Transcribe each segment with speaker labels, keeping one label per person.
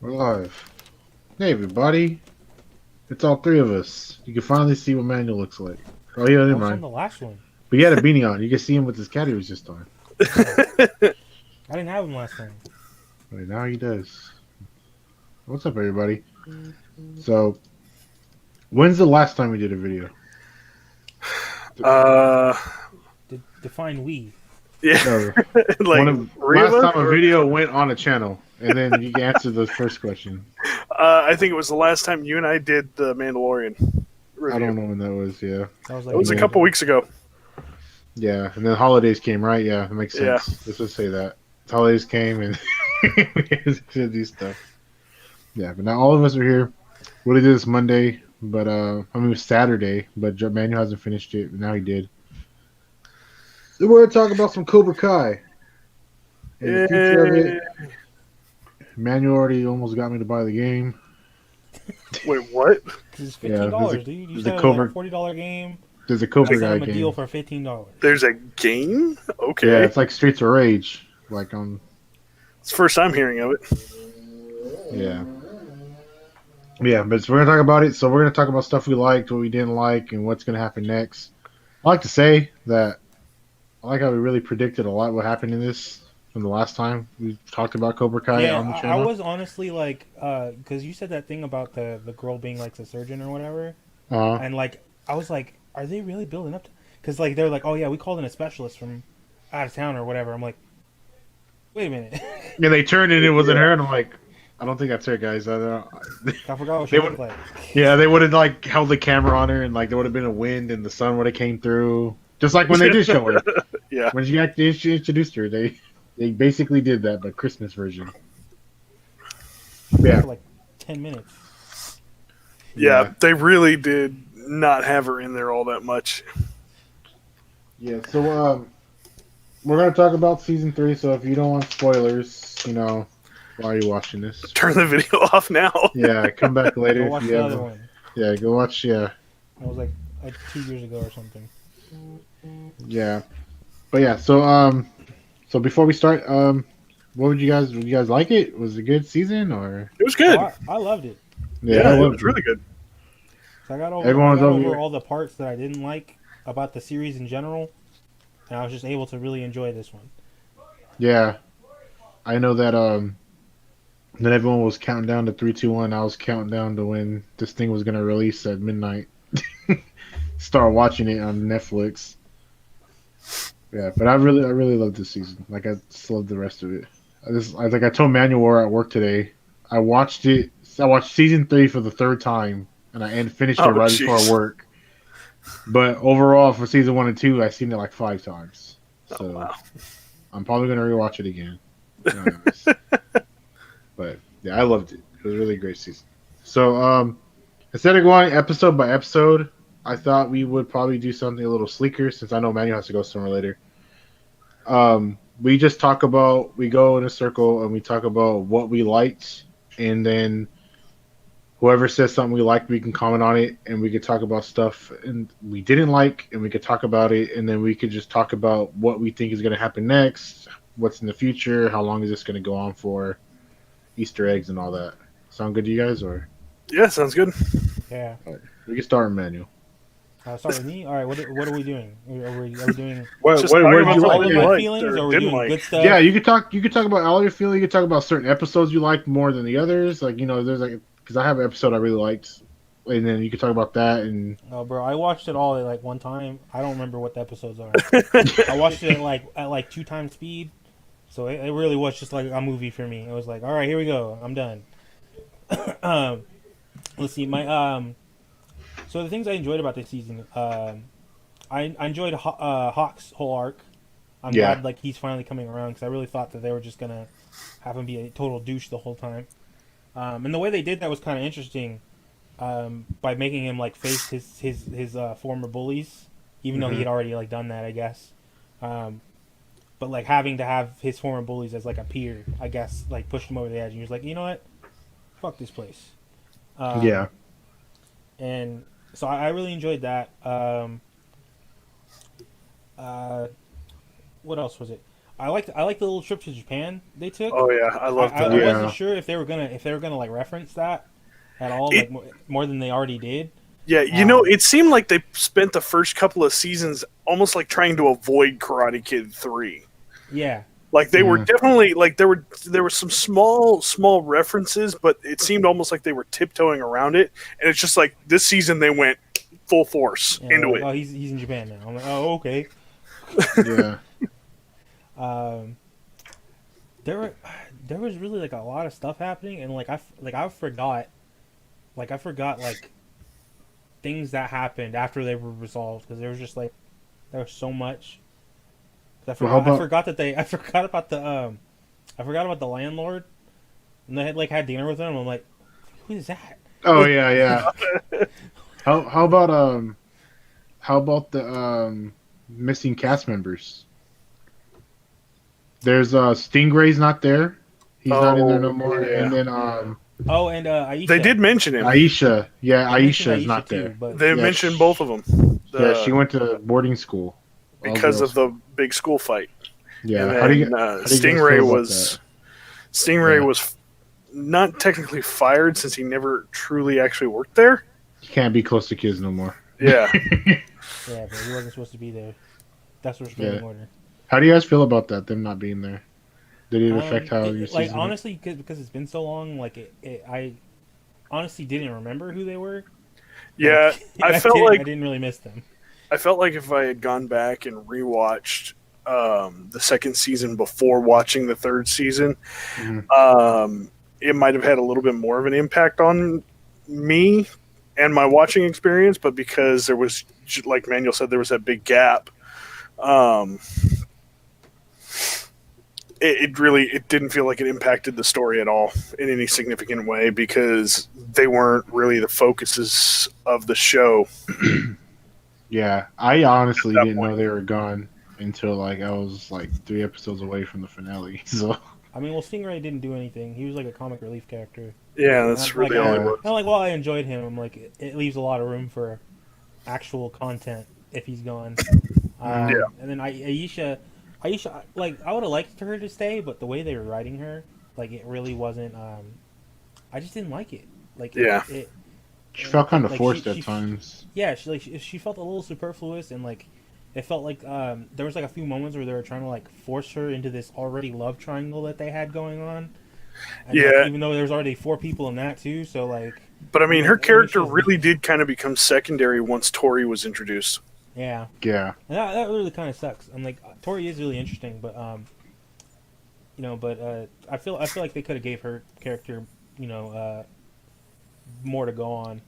Speaker 1: We're live. Hey, everybody. It's all three of us. You can finally see what Manuel looks like. Oh, yeah,
Speaker 2: I
Speaker 1: never
Speaker 2: was on
Speaker 1: mind.
Speaker 2: the last one.
Speaker 1: But he had a beanie on. You can see him with his cat he was just on.
Speaker 2: Oh, I didn't have him last time.
Speaker 1: Right now he does. What's up, everybody? So, when's the last time we did a video?
Speaker 3: Uh,
Speaker 2: Define we.
Speaker 3: yeah,
Speaker 1: No, one
Speaker 3: like
Speaker 1: of
Speaker 3: three of
Speaker 1: last
Speaker 3: us.
Speaker 1: time a video went on a channel, and then you can answer the first question.
Speaker 3: I think it was the last time you and I did the Mandalorian
Speaker 1: I don't
Speaker 3: review.
Speaker 1: know when that was. Yeah,
Speaker 2: That was
Speaker 3: It
Speaker 2: like a
Speaker 3: was a
Speaker 2: year
Speaker 1: then
Speaker 3: couple
Speaker 2: ago.
Speaker 3: weeks ago.
Speaker 1: yeah, and then holidays came, right? Yeah, that makes
Speaker 3: Yeah,
Speaker 1: sense. Let's just say that holidays came, and we had to do stuff. Yeah, but now all of us are here. We did this Monday, but I mean it was Saturday, but Manuel hasn't finished it. But now he did. So we're gonna talk about some Cobra Kai and the future of it.
Speaker 3: Eh,
Speaker 1: Manuel already almost got me to buy the game.
Speaker 3: wait, what?
Speaker 2: Cause it's
Speaker 1: Yeah,
Speaker 2: $15, dude. You
Speaker 1: there's a
Speaker 2: said it was like a
Speaker 1: Cobra
Speaker 2: $40 game.
Speaker 1: there's a
Speaker 2: I
Speaker 1: Cobra
Speaker 2: sent
Speaker 1: Kai
Speaker 2: him a deal
Speaker 1: game.
Speaker 2: for $15.
Speaker 3: There's a game?
Speaker 1: Yeah,
Speaker 3: Okay,
Speaker 1: it's like Streets of Rage. Like
Speaker 3: it's the first time hearing of it.
Speaker 1: yeah. Yeah, but so we're gonna talk about it. So we're gonna talk about stuff we liked, what we didn't like, and what's gonna happen next. I like to say that I like how we really predicted a lot what happened in this from the last time we talked about Cobra Kai
Speaker 2: Yeah,
Speaker 1: on the
Speaker 2: I
Speaker 1: channel.
Speaker 2: was honestly like, cause you said that thing about the girl being like the surgeon or whatever,
Speaker 1: Uh,
Speaker 2: and like I was like, are they really building up to? Cause like they're like, oh yeah, we called in a specialist from out of town or whatever. I'm like, wait a minute,
Speaker 1: yeah, they turned and it wasn't
Speaker 3: Yeah,
Speaker 1: her, and I'm like, I don't think that's her, guys. I don't,
Speaker 2: I forgot what she
Speaker 1: they
Speaker 2: looked
Speaker 1: would,
Speaker 2: like.
Speaker 1: yeah, they would have like held the camera on her, and like there would have been a wind, and the sun would have came through, just like when they did show her
Speaker 3: yeah,
Speaker 1: when she introduced her. They basically did that, but Christmas version.
Speaker 2: She was there
Speaker 1: Yeah,
Speaker 2: for like 10 minutes.
Speaker 3: yeah.
Speaker 1: yeah,
Speaker 3: They really did not have her in there all that much.
Speaker 1: yeah. So we're gonna talk about season 3. So if you don't want spoilers, why are you watching this?
Speaker 3: Turn the video off now.
Speaker 1: Yeah, come back later
Speaker 2: Go
Speaker 1: if
Speaker 2: watch
Speaker 1: you
Speaker 2: the
Speaker 1: have.
Speaker 2: other one.
Speaker 1: Yeah, go watch. Yeah,
Speaker 2: That was like 2 years ago or something.
Speaker 1: yeah. But yeah, so before we start, what would you guys like it? Was it a good season or?
Speaker 3: It was
Speaker 2: Oh,
Speaker 3: good.
Speaker 2: I loved it.
Speaker 1: Yeah, I
Speaker 3: Yeah, it
Speaker 1: loved
Speaker 3: was
Speaker 1: it.
Speaker 3: really good.
Speaker 2: So
Speaker 1: Everyone
Speaker 2: I
Speaker 1: was
Speaker 2: got
Speaker 1: over
Speaker 2: over
Speaker 1: here.
Speaker 2: all the parts that I didn't like about the series in general, and I was just able to really enjoy this one.
Speaker 1: Yeah, I know that. Then everyone was counting down to 3, 2, 1. I was counting down to when this thing was gonna release at midnight. Start watching it on Netflix. Yeah, but I really loved this season. Like I just loved the rest of it. I told Manuel at work today. I watched it. I watched season 3 for the third time, and finished it
Speaker 3: Oh,
Speaker 1: right before
Speaker 3: jeez.
Speaker 1: work. But overall, for season 1 and 2, I've seen it like 5 times.
Speaker 3: Oh,
Speaker 1: So
Speaker 3: wow.
Speaker 1: I'm probably gonna rewatch it again. To be honest. But yeah, I loved it. It was a really great season. So instead of going episode by episode, I thought we would probably do something a little sleeker since I know Manuel has to go somewhere later. We just we go in a circle and we talk about what we liked, and then whoever says something we liked, we can comment on it, and we could talk about stuff and we didn't like, and we could talk about it, and then we could just talk about what we think is going to happen next, what's in the future, how long is this going to go on for, Easter eggs and all that. Sound good to you guys, or
Speaker 3: Yeah, sounds good.
Speaker 2: Yeah.
Speaker 1: we can start with Manuel?
Speaker 2: Start with me. All right. What are we doing? Are we doing
Speaker 3: Just talk
Speaker 1: What did
Speaker 3: about
Speaker 1: you
Speaker 3: something
Speaker 1: like?
Speaker 2: all of
Speaker 3: you
Speaker 2: my
Speaker 3: liked
Speaker 2: feelings,
Speaker 3: or
Speaker 2: or are we
Speaker 3: didn't
Speaker 2: doing good
Speaker 3: like.
Speaker 2: stuff?
Speaker 1: Yeah, you could talk about all your feelings. You could talk about certain episodes you liked more than the others. Like there's like because I have an episode I really liked, and then you could talk about that. And
Speaker 2: Oh, bro, I watched it all at like one time. I don't remember what the episodes are. I watched it at like 2 times speed, so it really was just like a movie for me. It was like, all right, here we go. I'm done. um, let's see. So the things I enjoyed about this season, I enjoyed Hawk's whole arc. I'm
Speaker 1: yeah,
Speaker 2: glad like he's finally coming around because I really thought that they were just gonna have him be a total douche the whole time. And the way they did that was kind of interesting, by making him like face his former bullies, even though he had already like done that, I guess. Um, but like having to have his former bullies as like a peer, I guess, like pushed him over the edge. And he was like, you know what, fuck this place.
Speaker 1: yeah,
Speaker 2: And so I really enjoyed that. Uh, what else was it? I like the little trip to Japan they took.
Speaker 3: Oh yeah, I love
Speaker 2: I
Speaker 3: that.
Speaker 2: wasn't
Speaker 1: Yeah.
Speaker 2: sure if they were gonna like reference that at all,
Speaker 3: It,
Speaker 2: like more than they already did.
Speaker 3: yeah,
Speaker 2: Um,
Speaker 3: it seemed like they spent the first couple of seasons almost like trying to avoid Karate Kid 3.
Speaker 2: yeah,
Speaker 3: Like they were
Speaker 1: Mhm.
Speaker 3: definitely like there were some small references, but it seemed almost like they were tiptoeing around it. And it's just like this season they went full force
Speaker 2: yeah. They're
Speaker 3: into
Speaker 2: like,
Speaker 3: it.
Speaker 2: oh, he's in Japan now. I'm like, oh, okay.
Speaker 1: Yeah.
Speaker 2: Um, there were there was really like a lot of stuff happening, and I forgot like things that happened after they were resolved because there was just like there was so much.
Speaker 1: Well, how
Speaker 2: I
Speaker 1: about
Speaker 2: forgot that they I forgot about the I forgot about the landlord and they had dinner with him. I'm like, who is that?
Speaker 1: Oh yeah, yeah. How about how about the missing cast members? There's Stingray's not there. He's not in there no
Speaker 3: Oh
Speaker 1: more. And
Speaker 3: yeah,
Speaker 1: then
Speaker 2: Oh, and
Speaker 3: they
Speaker 2: Aisha.
Speaker 3: did mention him.
Speaker 1: Aisha. Yeah,
Speaker 2: They mentioned
Speaker 1: Aisha is
Speaker 2: Aisha
Speaker 1: not
Speaker 2: too,
Speaker 1: there.
Speaker 2: but
Speaker 3: They
Speaker 1: Yeah,
Speaker 3: mentioned both of them.
Speaker 1: yeah, she went to boarding school. All
Speaker 3: Because of
Speaker 1: girls.
Speaker 3: the big school fight. And
Speaker 1: Yeah.
Speaker 3: then
Speaker 1: How do you guys feel about that?
Speaker 3: Stingray
Speaker 1: Yeah.
Speaker 3: was not technically fired since he never truly actually worked there.
Speaker 1: You can't be close to kids no more.
Speaker 3: Yeah,
Speaker 2: yeah, but he wasn't supposed to be there. That's a
Speaker 1: Yeah.
Speaker 2: restraining order.
Speaker 1: How do you guys feel about that? Them not being there? Did it affect how your
Speaker 2: Like
Speaker 1: season went?
Speaker 2: honestly, because it's been so long, like I honestly didn't remember who they were. But
Speaker 3: yeah.
Speaker 2: I didn't really miss them.
Speaker 3: I felt like if I had gone back and rewatched the second season before watching the third season,
Speaker 1: Mhm.
Speaker 3: it might have had a little bit more of an impact on me and my watching experience. But because there was, like Manuel said, there was that big gap. Um, it didn't feel like it impacted the story at all in any significant way because they weren't really the focuses of the show
Speaker 1: Yeah, I
Speaker 3: at
Speaker 1: honestly
Speaker 3: that
Speaker 1: didn't
Speaker 3: point.
Speaker 1: know they were gone until like I was like 3 episodes away from the finale. So
Speaker 2: I mean, well, Stingray didn't do anything. He was like a comic relief character.
Speaker 3: Yeah,
Speaker 2: And
Speaker 3: that's really all it
Speaker 1: yeah,
Speaker 3: was.
Speaker 2: I'm like, while I enjoyed him, I'm like, it leaves a lot of room for actual content if he's gone.
Speaker 1: Mhm.
Speaker 3: Yeah,
Speaker 2: And then Aisha, like I would have liked her to stay, but the way they were writing her, like it really wasn't. I just didn't like it. Like
Speaker 3: yeah,
Speaker 1: she felt kind of
Speaker 2: like
Speaker 1: forced at times.
Speaker 2: yeah, she felt a little superfluous and like it felt like there was like a few moments where they were trying to like force her into this already love triangle that they had going on. And like,
Speaker 3: yeah.
Speaker 2: even though there's already 4 people in that too, so like
Speaker 3: But I mean, her
Speaker 2: I mean,
Speaker 3: character really did kind of become secondary once Tori was introduced.
Speaker 2: yeah.
Speaker 1: Yeah,
Speaker 2: And that really kind of sucks. I'm like, Tori is really interesting, but I feel like they could have gave her character, more to go on.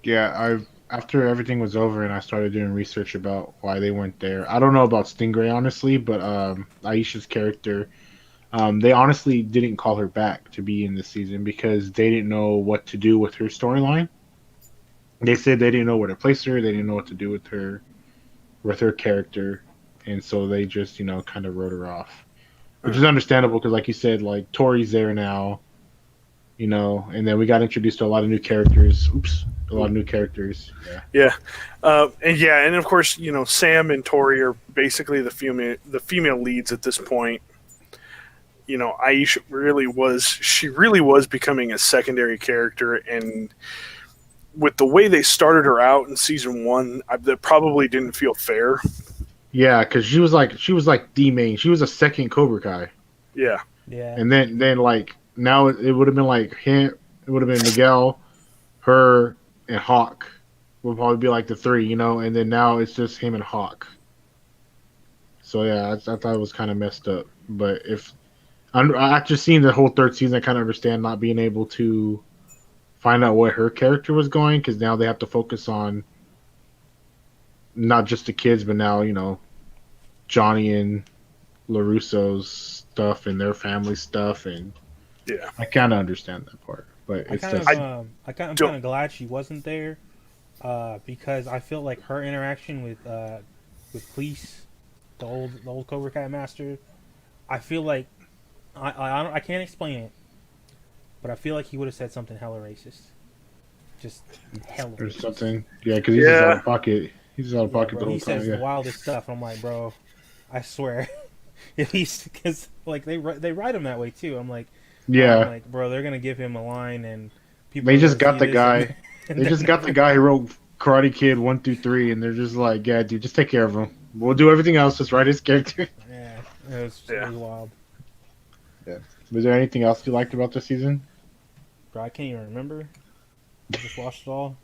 Speaker 1: yeah. After everything was over and I started doing research about why they weren't there. I don't know about Stingray honestly, but Aisha's character, they honestly didn't call her back to be in this season because they didn't know what to do with her storyline. They said they didn't know where to place her. They didn't know what to do with her character, and so they just kind of wrote her off, which is understandable because, like you said, like Tori's there now, and then we got introduced to a lot of new characters. Oops, a lot of new characters. Yeah,
Speaker 3: Yeah, and of course, Sam and Tori are basically the female leads at this point. Aisha really was becoming a secondary character, and with the way they started her out in season one, that probably didn't feel fair.
Speaker 1: yeah, because she was like the main. She was a second Cobra Kai,
Speaker 3: Yeah,
Speaker 2: Yeah,
Speaker 1: and then like now it would have been like him. It would have been Miguel, her, and Hawk would probably be like the three, and then now it's just him and Hawk. So yeah, I thought it was kind of messed up. But if after seeing the whole third season, I kind of understand not being able to find out where her character was going because now they have to focus on not just the kids, but now Johnny and Larusso's stuff and their family stuff, and
Speaker 3: yeah.
Speaker 1: I kind of understand that part. But it's just
Speaker 2: I'm kind
Speaker 3: don't-
Speaker 2: of glad she wasn't there, because I feel like her interaction with Cleese, the old Cobra Kai master, I feel like I can't explain it, but I feel like he would have said something hella racist, just hella
Speaker 1: or
Speaker 2: racist.
Speaker 1: something. Yeah, because he's just out of pocket. He's just out of
Speaker 2: Yeah,
Speaker 1: pocket
Speaker 2: bro,
Speaker 1: the whole
Speaker 2: he
Speaker 1: time.
Speaker 2: says
Speaker 1: Yeah.
Speaker 2: the wildest stuff. I'm like, bro, I swear, if he's because like they write him that way too. I'm like, I'm
Speaker 1: Yeah,
Speaker 2: like, bro, they're gonna give him a line and people
Speaker 1: they
Speaker 2: are
Speaker 1: just
Speaker 2: gonna
Speaker 1: got
Speaker 2: see
Speaker 1: the
Speaker 2: this
Speaker 1: guy.
Speaker 2: and
Speaker 1: They just
Speaker 2: then
Speaker 1: got the guy who wrote Karate Kid 1 through 3, and they're just like, yeah, dude, just take care of him. We'll do everything else. Just write his character.
Speaker 2: yeah, it
Speaker 3: Yeah.
Speaker 2: was wild.
Speaker 1: Yeah. Was there anything else you liked about the season?
Speaker 2: Bro, I can't even remember. I just watched it all.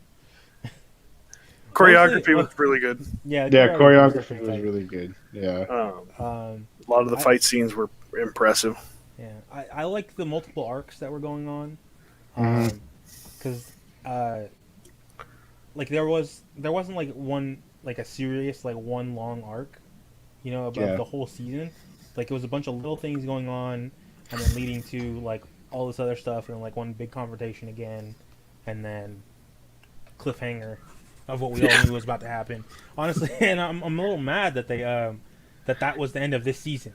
Speaker 3: Choreography
Speaker 2: Mostly,
Speaker 3: was really good.
Speaker 2: yeah,
Speaker 1: Yeah, choreography
Speaker 2: pretty
Speaker 1: was
Speaker 2: tight.
Speaker 1: really good. Yeah.
Speaker 2: Um,
Speaker 3: A lot of the
Speaker 2: I-
Speaker 3: fight scenes were impressive.
Speaker 2: yeah, I like the multiple arcs that were going on,
Speaker 1: Mhm.
Speaker 2: because like there wasn't like one like a serious like one long arc, of
Speaker 1: Yeah.
Speaker 2: the whole season. Like it was a bunch of little things going on, and then leading to like all this other stuff, and like one big confrontation again, and then cliffhanger of what we all knew was about to happen. Honestly, and I'm a little mad that they that was the end of this season,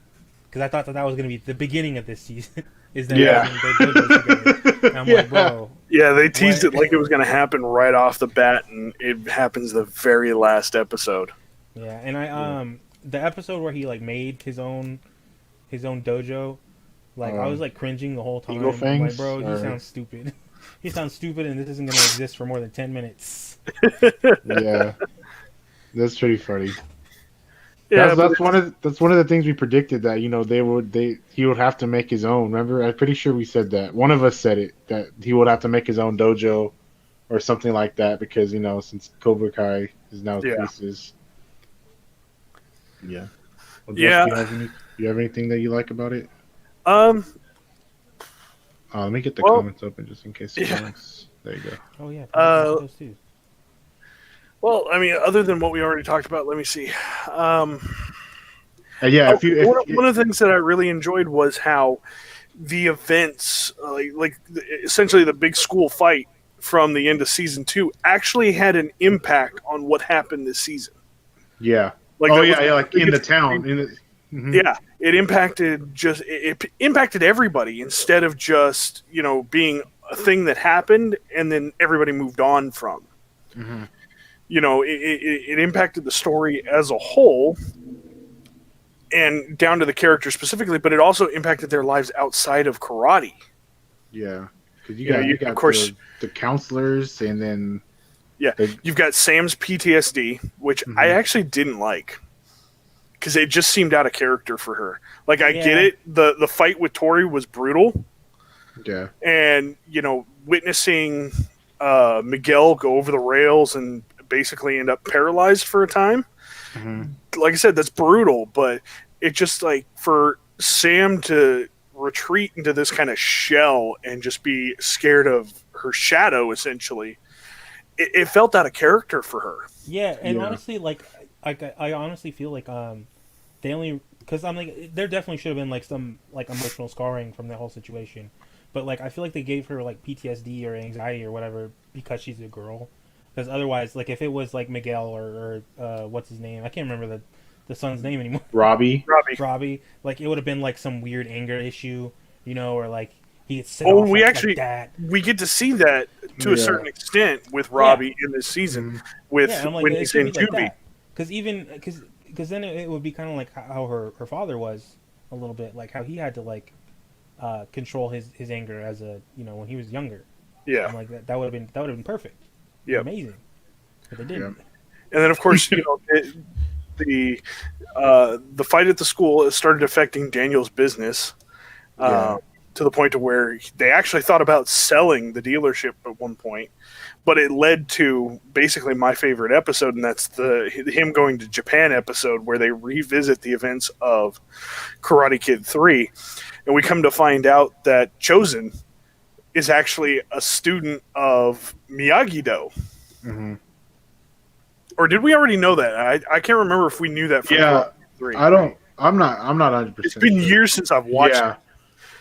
Speaker 2: because I thought that was going to be the beginning of this season. Is them
Speaker 1: Yeah.
Speaker 2: getting their dojos together. And I'm like, bro,
Speaker 3: Yeah, they teased
Speaker 2: What?
Speaker 3: it like it was going to happen right off the bat, and it happens the very last episode.
Speaker 2: yeah. And the episode where he like made his own dojo, like I was like cringing the whole time.
Speaker 1: Eagle
Speaker 2: I'm like,
Speaker 1: Fangs,
Speaker 2: bro, he
Speaker 1: or-
Speaker 2: sounds stupid. He sounds stupid, and this isn't going to exist for more than 10 minutes.
Speaker 1: Yeah. That's pretty funny.
Speaker 3: Yeah,
Speaker 1: That's one of the things we predicted, that he would have to make his own. Remember, I'm pretty sure we said that. One of us said it, that he would have to make his own dojo or something like that, because since Cobra Kai is now
Speaker 3: Yeah.
Speaker 1: pieces. Yeah. Well, Josh,
Speaker 3: Yeah.
Speaker 1: do you have anything that you like about it? Let me get the
Speaker 3: Well,
Speaker 1: comments open just in case.
Speaker 3: yeah.
Speaker 1: Comments. There you go.
Speaker 2: Oh yeah, those too.
Speaker 3: well, I mean, other than what we already talked about, let me see.
Speaker 1: Yeah,
Speaker 3: One of the things that I really enjoyed was how the events, essentially the big school fight from the end of season 2, actually had an impact on what happened this season.
Speaker 1: yeah.
Speaker 3: Like
Speaker 1: Like in the town.
Speaker 3: Yeah, it impacted everybody instead of just being a thing that happened and then everybody moved on from.
Speaker 1: Mhm.
Speaker 3: It impacted the story as a whole and down to the characters specifically, but it also impacted their lives outside of karate.
Speaker 1: Yeah, because
Speaker 3: Yeah,
Speaker 1: you got
Speaker 3: of course.
Speaker 1: the counselors, and then
Speaker 3: You've got Sam's PTSD, which I actually didn't like because it just seemed out of character for her. Like, I get it. The fight with Tori was brutal.
Speaker 1: yeah,
Speaker 3: And, witnessing Miguel go over the rails and basically end up paralyzed for a time. Like I said, that's brutal, but it just like for Sam to retreat into this kind of shell and just be scared of her shadow, essentially, it felt out of character for her.
Speaker 2: Yeah, and
Speaker 1: Yeah.
Speaker 2: honestly, like I honestly feel like they only because I'm like there definitely should have been like some like emotional scarring from the whole situation, but like I feel like they gave her like PTSD or anxiety or whatever because she's a girl. Because otherwise, like if it was like Miguel or what's his name, I can't remember the son's name anymore.
Speaker 1: Robbie.
Speaker 2: Robbie, like it would have been like some weird anger issue, or like he gets set
Speaker 3: Oh,
Speaker 2: off
Speaker 3: we
Speaker 2: like
Speaker 3: actually
Speaker 2: that.
Speaker 3: we get to see that to a
Speaker 1: Yeah.
Speaker 3: certain extent with Robbie in this season with
Speaker 2: Yeah, I'm like,
Speaker 3: when
Speaker 2: it
Speaker 3: he's
Speaker 2: should
Speaker 3: in
Speaker 2: be like
Speaker 3: Tubi.
Speaker 2: that. Because then it would be kind of like how her father was a little bit, like how he had to like control his anger as a when he was younger.
Speaker 3: Yeah,
Speaker 2: I'm like that would have been perfect.
Speaker 3: yeah.
Speaker 2: Amazing, but they didn't.
Speaker 3: And then, of course, the fight at the school started affecting Daniel's business to the point to where they actually thought about selling the dealership at one point. But it led to basically my favorite episode, and that's the him going to Japan episode where they revisit the events of Karate Kid 3. And we come to find out that Chosen is actually a student of Miyagi-Do.
Speaker 1: Mhm.
Speaker 3: Or did we already know that? I can't remember if we knew that from
Speaker 1: Yeah,
Speaker 3: Karate Kid 3.
Speaker 1: I'm not 100%.
Speaker 3: It's been years since I've watched it.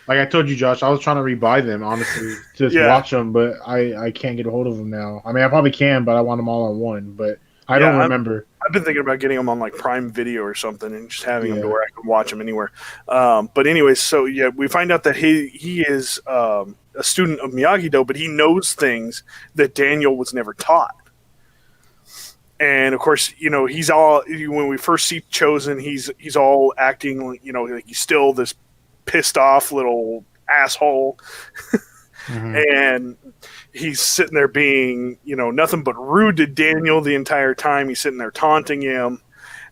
Speaker 1: Like I told you, Josh, I was trying to rebuy them, honestly, just
Speaker 3: Yeah.
Speaker 1: watch them, but I can't get a hold of them now. I mean, I probably can, but I want them all on one. But I don't remember.
Speaker 3: I've been thinking about getting them on like Prime Video or something and just having them to
Speaker 1: Yeah.
Speaker 3: where I can watch them anywhere. But anyways, so yeah, we find out that he is a student of Miyagi-Do, but he knows things that Daniel was never taught. And of course, you know, he's all when we first see Chosen, he's all acting, you know, like he's still this pissed off little asshole,
Speaker 1: Mm-hmm.
Speaker 3: and he's sitting there being, you know, nothing but rude to Daniel the entire time. He's sitting there taunting him,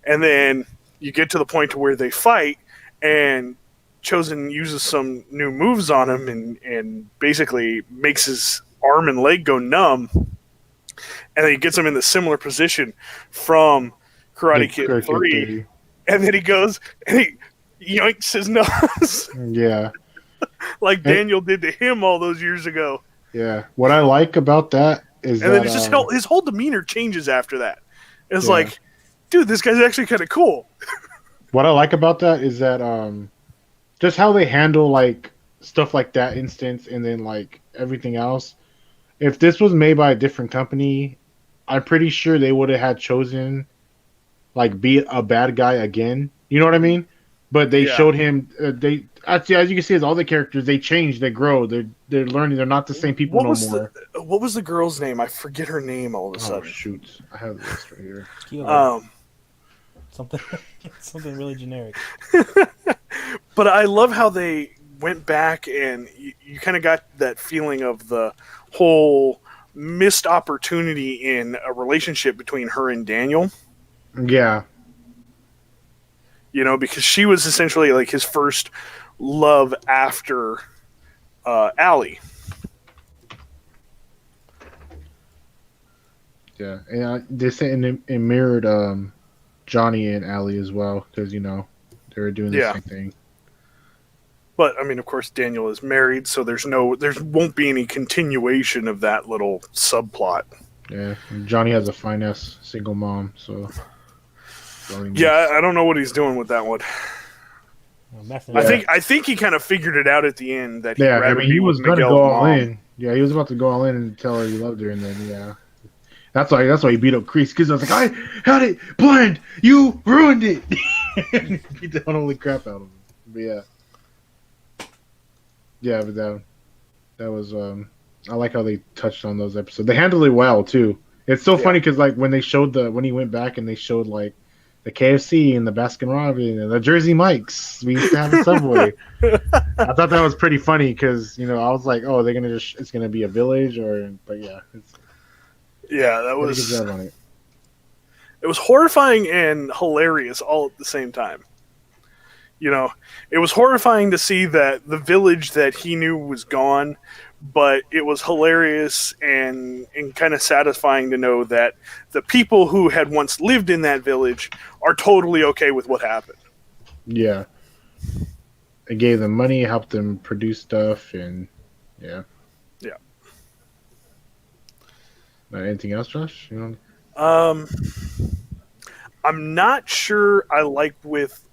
Speaker 3: and then you get to the point to where they fight, and Chosen uses some new moves on him, and basically makes his arm and leg go numb, and then he gets him in the similar position from Karate Kid 3, and then he goes and he yoinks his nose
Speaker 1: Yeah.
Speaker 3: like Daniel did to him all those years ago.
Speaker 1: Yeah. What I like about that is
Speaker 3: And
Speaker 1: that
Speaker 3: then it's just his whole demeanor changes after that. It's like, dude, this guy's actually kind of cool.
Speaker 1: what I like about that is that just how they handle like stuff like that instance and then like everything else. If this was made by a different company, I'm pretty sure they would have had Chosen like be a bad guy again. You know what I mean? But they showed him. They actually, as you can see, as all the characters, they change, they grow, they're learning. They're not the same people no more.
Speaker 3: What was the girl's name? I forget her name all of a sudden.
Speaker 1: Oh shoot, I have the list right here.
Speaker 2: Something really generic.
Speaker 3: But I love how they went back and you kind of got that feeling of the whole missed opportunity in a relationship between her and Daniel.
Speaker 1: Yeah.
Speaker 3: You know, because she was essentially like his first love after Allie.
Speaker 1: Yeah, and they said it mirrored Johnny and Allie as well, because, you know, they were doing the same thing.
Speaker 3: But I mean, of course, Daniel is married, so there won't be any continuation of that little subplot.
Speaker 1: Yeah, Johnny has a fine-ass single mom, so...
Speaker 3: Yeah, I don't know what he's doing with that one. I think he kind of figured it out at the end that
Speaker 1: he was going to go all in. Yeah, he was about to go all in and tell her he loved her, and then that's why he beat up Kreese, because I was like, I had it planned, you ruined it. And he beat the unholy crap out of him. But but that was I like how they touched on those episodes. They handled it well too. It's so funny because like when he went back and they showed like the KFC and the Baskin Robbins and the Jersey Mike's. We used to have a Subway. I thought that was pretty funny because, you know, I was like, oh, it's gonna be a village but yeah.
Speaker 3: That was. It was horrifying and hilarious all at the same time. You know, it was horrifying to see that the village that he knew was gone, but it was hilarious and kind of satisfying to know that the people who had once lived in that village are totally okay with what happened.
Speaker 1: Yeah. It gave them money, helped them produce stuff, and yeah. Anything else, Josh? You know?
Speaker 3: I'm not sure I like with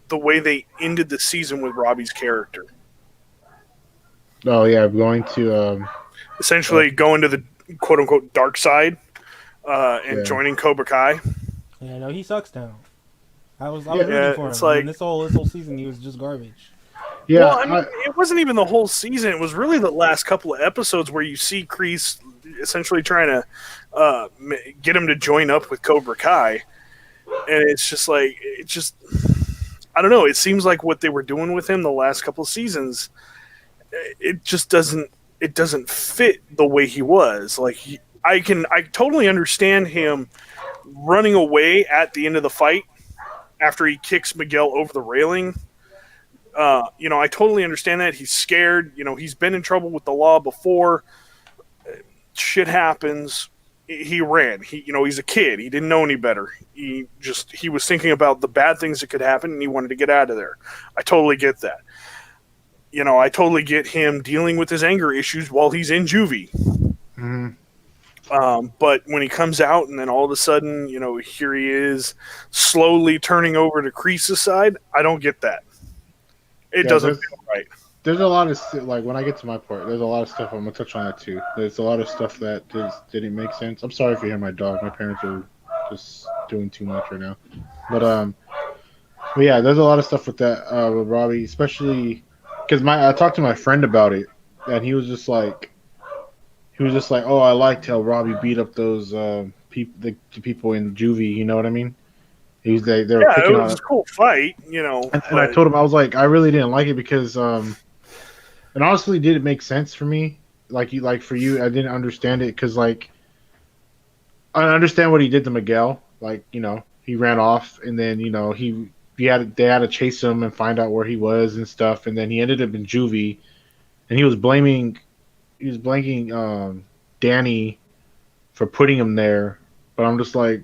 Speaker 3: the way they ended the season with Robbie's character.
Speaker 1: Oh yeah, going to
Speaker 3: essentially going to the quote unquote dark side and joining Cobra Kai.
Speaker 2: Yeah, no, he sucks now. I was rooting for him.
Speaker 3: It's like,
Speaker 2: this whole season he was just garbage.
Speaker 1: Yeah,
Speaker 3: well, I mean, it wasn't even the whole season. It was really the last couple of episodes where you see Kreese essentially trying to get him to join up with Cobra Kai, and it's just like I don't know. It seems like what they were doing with him the last couple of seasons, it just doesn't fit the way he was. Like I totally understand him running away at the end of the fight after he kicks Miguel over the railing. You know, I totally understand that. He's scared. You know, he's been in trouble with the law before. Shit happens. He ran. He's a kid. He didn't know any better. He was thinking about the bad things that could happen, and he wanted to get out of there. I totally get that. You know, I totally get him dealing with his anger issues while he's in juvie.
Speaker 1: Mm-hmm.
Speaker 3: But when he comes out and then all of a sudden, you know, here he is slowly turning over to Kreese's side, I don't get that. It doesn't feel right.
Speaker 1: There's a lot of, like, when I get to my part, there's a lot of stuff, I'm going to touch on that too. There's a lot of stuff that just didn't make sense. I'm sorry if you hear my dog. My parents are just doing too much right now. But yeah, there's a lot of stuff with that, with Robbie, especially because I talked to my friend about it, and he was just like, oh, I liked how Robbie beat up those the people in juvie. You know what I mean? They were
Speaker 3: Yeah, it
Speaker 1: picking
Speaker 3: was
Speaker 1: on.
Speaker 3: a cool fight, you know.
Speaker 1: That's what I told him. I was like, I really didn't like it because and honestly, did it make sense for me? Like for you, I didn't understand it because like I understand what he did to Miguel. Like he ran off and then they had to chase him and find out where he was and stuff, and then he ended up in juvie, and he was blaming Danny for putting him there, but I'm just like,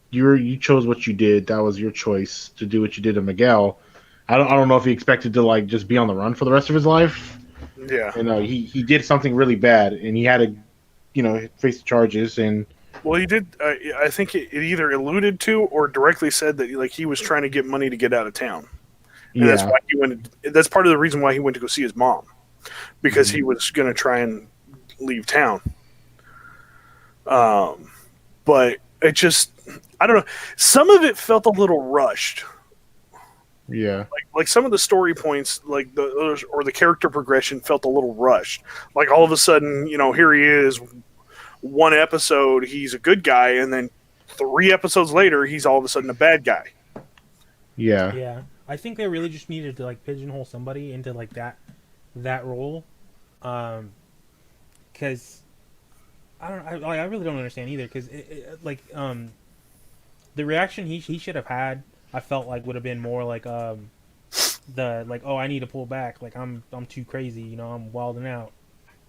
Speaker 1: you chose what you did. That was your choice to do what you did to Miguel. I don't know if he expected to like just be on the run for the rest of his life.
Speaker 3: Yeah.
Speaker 1: And he did something really bad, and he had to face the charges. And
Speaker 3: Well, he did. I think it either alluded to or directly said that like he was trying to get money to get out of town, and that's
Speaker 1: yeah,
Speaker 3: why he went. That's part of the reason why he went to go see his mom, because he
Speaker 1: Mhm.
Speaker 3: was going to try and leave town. But it just, I don't know. Some of it felt a little rushed.
Speaker 1: yeah,
Speaker 3: Like some of the story points, like the character progression felt a little rushed. Like all of a sudden, here he is. One episode, he's a good guy, and then 3 episodes later, he's all of a sudden a bad guy.
Speaker 1: yeah,
Speaker 2: Yeah, I think they really just needed to like pigeonhole somebody into like that role, because I really don't understand either. Because the reaction he should have had, I felt like would have been more like the like, oh, I need to pull back, like I'm too crazy, I'm wilding out.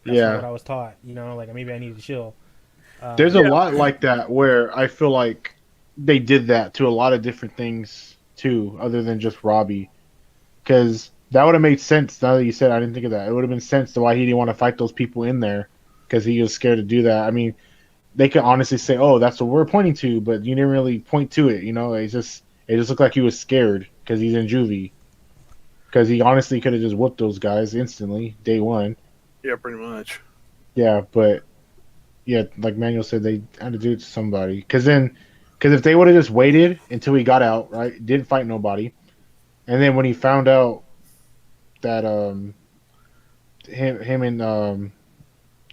Speaker 2: That's not what I was taught, like maybe I need to chill.
Speaker 1: There's a lot like that where I feel like they did that to a lot of different things too, other than just Robbie. Because that would have made sense. Now that you said, I didn't think of that. It would have been sense to why he didn't want to fight those people in there because he was scared to do that. I mean, they could honestly say, "Oh, that's what we're pointing to," but you didn't really point to it. It just looked like he was scared because he's in juvie. Because he honestly could have just whooped those guys instantly, day one.
Speaker 3: Yeah, pretty much.
Speaker 1: Yeah, but yeah, like Manuel said, they had to do it to somebody. Because if they would have just waited until he got out, right, didn't fight nobody, and then when he found out that him and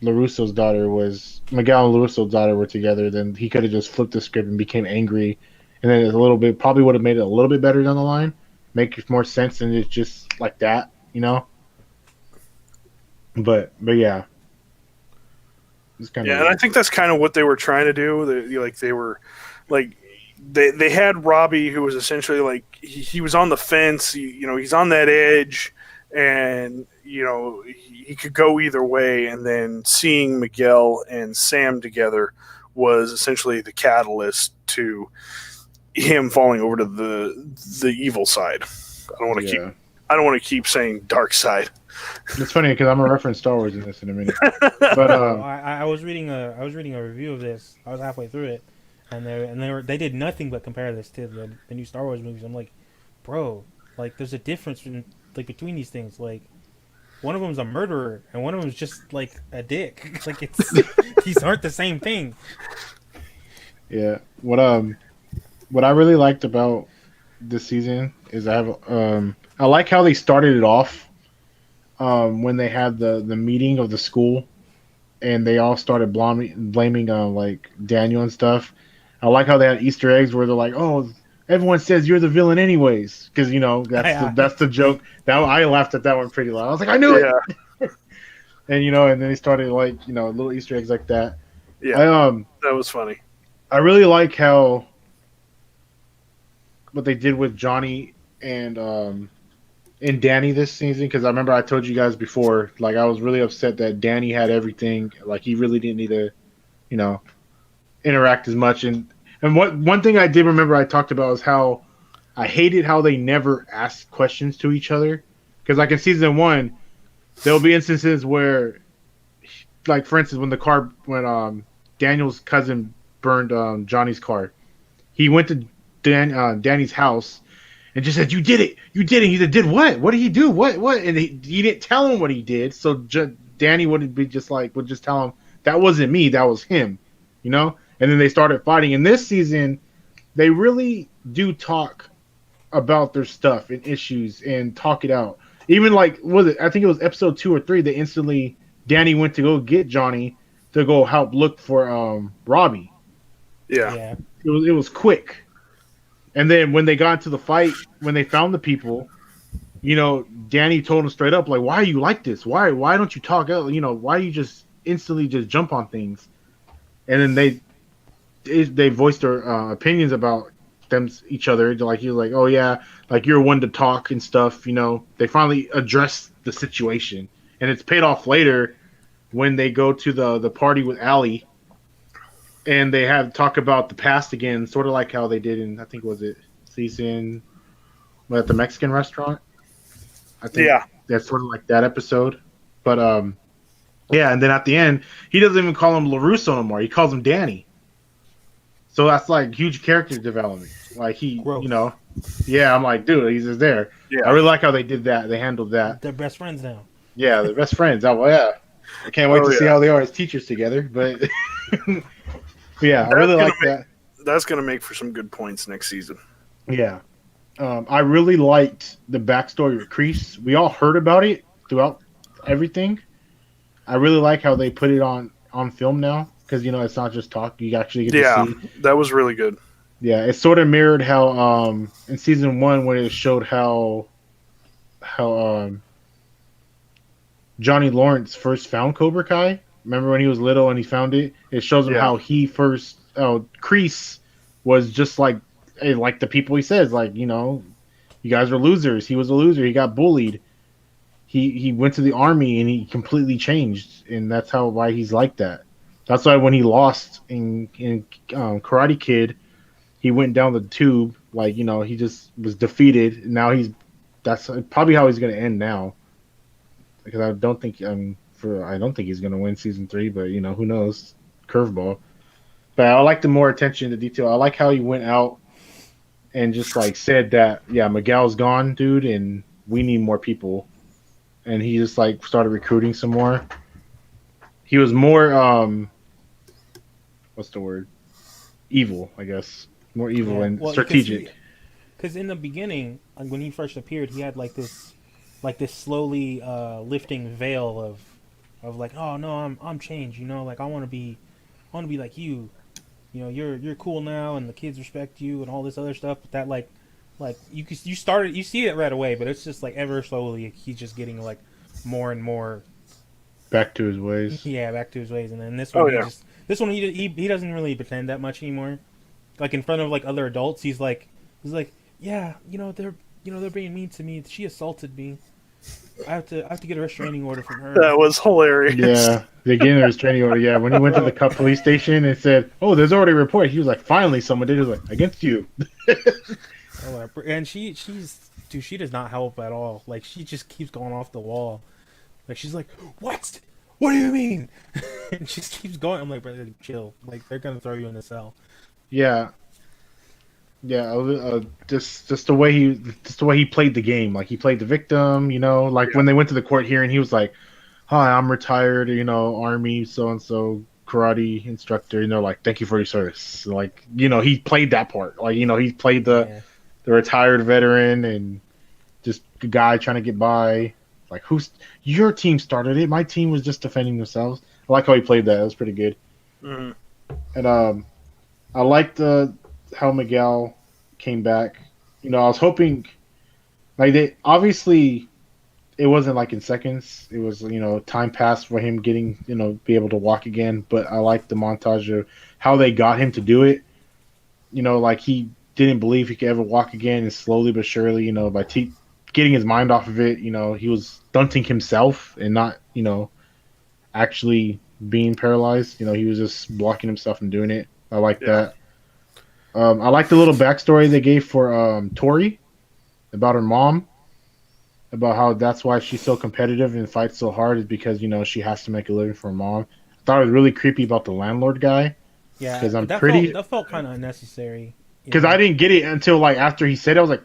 Speaker 1: LaRusso's daughter was Miguel and LaRusso's daughter were together, then he could have just flipped the script and became angry, and then a little bit probably would have made it a little bit better down the line, make more sense than it's just like that, But yeah, it's kind
Speaker 3: Yeah,
Speaker 1: of
Speaker 3: and I think that's kind of what they were trying to do. They had Robbie, who was essentially like he was on the fence. He's on that edge, and he could go either way. And then seeing Miguel and Sam together was essentially the catalyst to him falling over to the evil side. I don't want to keep saying dark side.
Speaker 1: It's funny because I'm gonna reference Star Wars in this in a minute. But
Speaker 2: I was reading a review of this. I was halfway through it, and they did nothing but compare this to the new Star Wars movies. I'm like, bro, like there's a difference between these things. Like one of them's a murderer, and one of them's just like a dick. Like these aren't the same thing.
Speaker 1: yeah, what I really liked about this season is I like how they started it off when they had the meeting of the school and they all started blaming like Daniel and stuff. I like how they had Easter eggs where they're like, "Oh, everyone says you're the villain anyways," because that's the joke. That I laughed at that one pretty loud. I was like, "I knew it." And and then they started like little Easter eggs like that.
Speaker 3: Yeah, that was funny.
Speaker 1: I really like how what they did with Johnny and Danny this season, because I remember I told you guys before, like I was really upset that Danny had everything, like he really didn't need to, interact as much. And one thing I did remember I talked about is how I hated how they never asked questions to each other, because like in season 1, there'll be instances where, like for instance, when Daniel's cousin burned Johnny's car, he went to Danny's house and just said, "You did it! You did it!" He said, "Did what? What did he do? What?" And he didn't tell him what he did. So Danny would just tell him, "That wasn't me. That was him," And then they started fighting. In this season, they really do talk about their stuff and issues and talk it out. Even like I think it was episode 2 or 3 that instantly Danny went to go get Johnny to go help look for Robbie.
Speaker 3: Yeah.
Speaker 2: Yeah.
Speaker 1: It was quick. And then when they got into the fight, when they found the people, you know, Danny told him straight up, like, why are you like this? Why don't you talk out? You know, why you just instantly just jump on things? And then they voiced their opinions about them each other. Like he was like, oh yeah, like you're one to talk and stuff. You know, they finally addressed the situation, and it's paid off later when they go to the party with Allie, and they have talk about the past again, sort of like how they did in, I think, was it season at the Mexican restaurant. I think
Speaker 3: Yeah.
Speaker 1: that's sort of like that episode. But yeah, and then at the end, he doesn't even call him LaRusso no more. He calls him Danny. So that's like huge character development. Like he,
Speaker 2: Growth.
Speaker 1: you know, yeah. I'm like, dude, he's just there.
Speaker 3: Yeah.
Speaker 1: I really like how they did that. They handled that.
Speaker 2: They're best friends now.
Speaker 1: Yeah, they're best friends. Oh well, yeah. I can't wait
Speaker 3: Oh,
Speaker 1: to see
Speaker 3: yeah.
Speaker 1: how they are as teachers together. But, but yeah, I really like that.
Speaker 3: That's going to make for some good points next season.
Speaker 1: Yeah. I really liked the backstory with Kreese. We all heard about it throughout everything. I really like how they put it on film now because, you know, it's not just talk. You actually get to see.
Speaker 3: That was really good.
Speaker 1: Yeah, it sort of mirrored how in season 1 when it showed how Johnny Lawrence first found Cobra Kai. Remember when he was little and he found it? It shows him how he first Kreese was just like the people he says, like, you know, you guys are losers. He was a loser. He got bullied. He went to the army and he completely changed, and that's why he's like that. That's why when he lost in Karate Kid, he went down the tube, like, you know, he just was defeated. Now that's probably how he's going to end now, because I don't think he's going to win season 3, but, you know, who knows? Curveball. But I like the more attention to detail. I like how he went out and just like said that, yeah, Miguel's gone, dude, and we need more people. And he just like started recruiting some more. He was more what's the word? Evil, I guess. More evil and strategic.
Speaker 2: Because in the beginning, like when he first appeared, he had like this slowly lifting veil of like, oh no, I'm changed, you know, like I want to be like you know, you're cool now, and the kids respect you, and all this other stuff. But that like you see it right away, but it's just like ever slowly he's just getting like more and more
Speaker 1: back to his ways.
Speaker 2: Yeah, back to his ways. And then this one, he doesn't really pretend that much anymore. Like in front of like other adults, he's like, yeah, you know, they're being mean to me. She assaulted me. I have to get a restraining order from her.
Speaker 3: That was hilarious.
Speaker 1: Yeah, they gave him a restraining order. Yeah, when he went to the Cup police station and said, "Oh, there's already a report," he was like, "Finally, someone did it." He was like, "Against you."
Speaker 2: And she does not help at all. Like she just keeps going off the wall. Like she's like, "What? What do you mean?" And she just keeps going. I'm like, "Brother, chill. Like they're gonna throw you in the cell."
Speaker 1: Yeah. Yeah, just the way he played the game. Like he played the victim, you know. Like when they went to the court hearing, he was like, "Hi, I'm retired, you know, Army so and so karate instructor." And they're like, "Thank you for your service." Like, you know, he played that part. Like, you know, he played the retired veteran and just a guy trying to get by. Like, your team started it? My team was just defending themselves. I like how he played that. It was pretty good.
Speaker 3: Mm-hmm.
Speaker 1: And I liked how Miguel came back. You know, I was hoping, like, obviously it wasn't like in seconds. It was, you know, time passed for him getting, you know, be able to walk again. But I liked the montage of how they got him to do it. You know, like he didn't believe he could ever walk again, and slowly but surely, you know, by getting his mind off of it, you know, he was stunting himself and not, you know, actually being paralyzed. You know, he was just blocking himself and doing it. I like that. I like the little backstory they gave for Tori about her mom, about how that's why she's so competitive and fights so hard is because, you know, she has to make a living for her mom. I thought it was really creepy about the landlord guy.
Speaker 2: Yeah,
Speaker 1: because
Speaker 2: that felt kind of unnecessary.
Speaker 1: Because I didn't get it until like after he said it. I was like,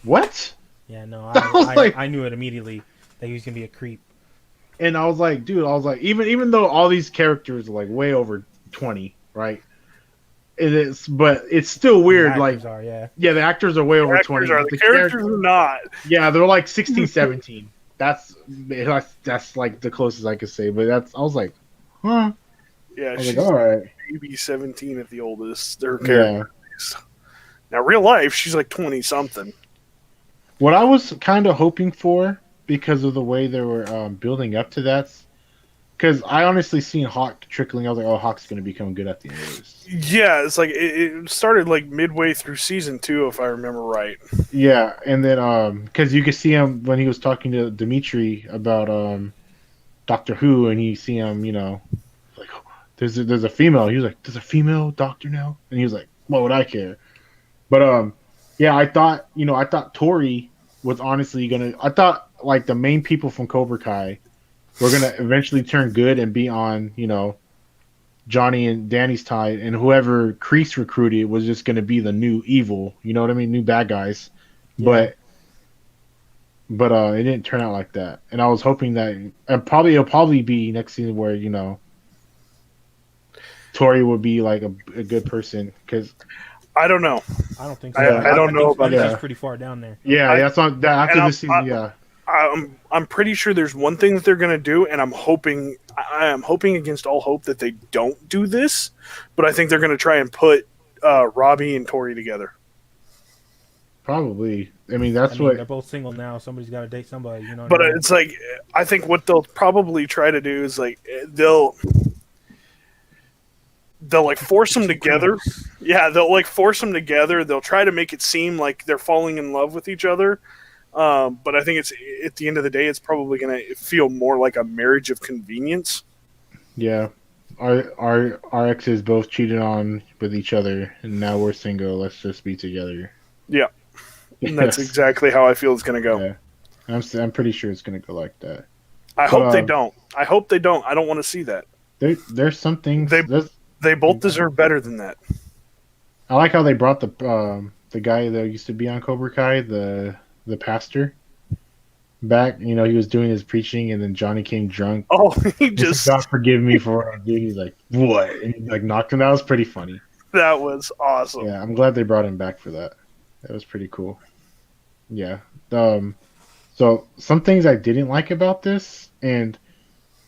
Speaker 1: "What?"
Speaker 2: Yeah, no, I knew it immediately that he was gonna be a creep.
Speaker 1: And I was like, dude, even though all these characters are like way over 20, right? But it's still weird. The actors are way over 20.
Speaker 3: The characters are not.
Speaker 1: Yeah, they're like 16, 17. That's like the closest I could say. But I was like, huh?
Speaker 3: Yeah,
Speaker 1: I was like, all right.
Speaker 3: maybe 17 at the oldest. Their
Speaker 1: Yeah.
Speaker 3: characters. Now, real life, she's like 20 something.
Speaker 1: What I was kind of hoping for, because of the way they were building up to that, because I honestly seen Hawk trickling. I was like, oh, Hawk's going to become good at the end of this.
Speaker 3: Yeah, it's like it started like midway through season 2, if I remember right.
Speaker 1: Yeah, and then because you could see him when he was talking to Dimitri about Doctor Who, and you see him, like there's a female. He was like, there's a female doctor now, and he was like, what would I care? But yeah, I thought Tori was honestly gonna. I thought like the main people from Cobra Kai were gonna eventually turn good and be on, Johnny and Danny's side, and whoever Kreese recruited was just gonna be the new evil. You know what I mean? New bad guys.
Speaker 2: Yeah.
Speaker 1: But it didn't turn out like that, and I was hoping that, and it'll probably be next season where Tori would be like a good person, because
Speaker 3: I don't know.
Speaker 2: I don't think so.
Speaker 3: I don't know about
Speaker 2: that.
Speaker 1: that.
Speaker 2: She's pretty far down there.
Speaker 1: yeah, that's on that after this season. Yeah,
Speaker 3: I'm pretty sure there's one thing that they're going to do, and I am hoping against all hope that they don't do this, but I think they're going to try and put Robbie and Tori together.
Speaker 1: probably. I mean, they're
Speaker 2: both single now. Somebody's got to date somebody, you know.
Speaker 3: But it's like, I think what they'll probably try to do is like they'll like force them together. Yeah, they'll like force them together. They'll try to make it seem like they're falling in love with each other. But I think it's at the end of the day, it's probably going to feel more like a marriage of convenience.
Speaker 1: Yeah, our exes both cheated on with each other, and now we're single. Let's just be together.
Speaker 3: Yeah, and that's exactly how I feel it's going to go.
Speaker 1: Yeah. I'm pretty sure it's going to go like that.
Speaker 3: I hope they don't. I hope they don't. I don't want to see that.
Speaker 1: There's some things
Speaker 3: they both deserve better than that.
Speaker 1: I like how they brought the guy that used to be on Cobra Kai, the pastor, back. He was doing his preaching, and then Johnny came drunk.
Speaker 3: Oh, he just
Speaker 1: God forgive me for what I did. He's like, what? And he like knocked him. That was pretty funny.
Speaker 3: That was awesome.
Speaker 1: Yeah, I'm glad they brought him back for that. That was pretty cool. Yeah. So some things I didn't like about this, and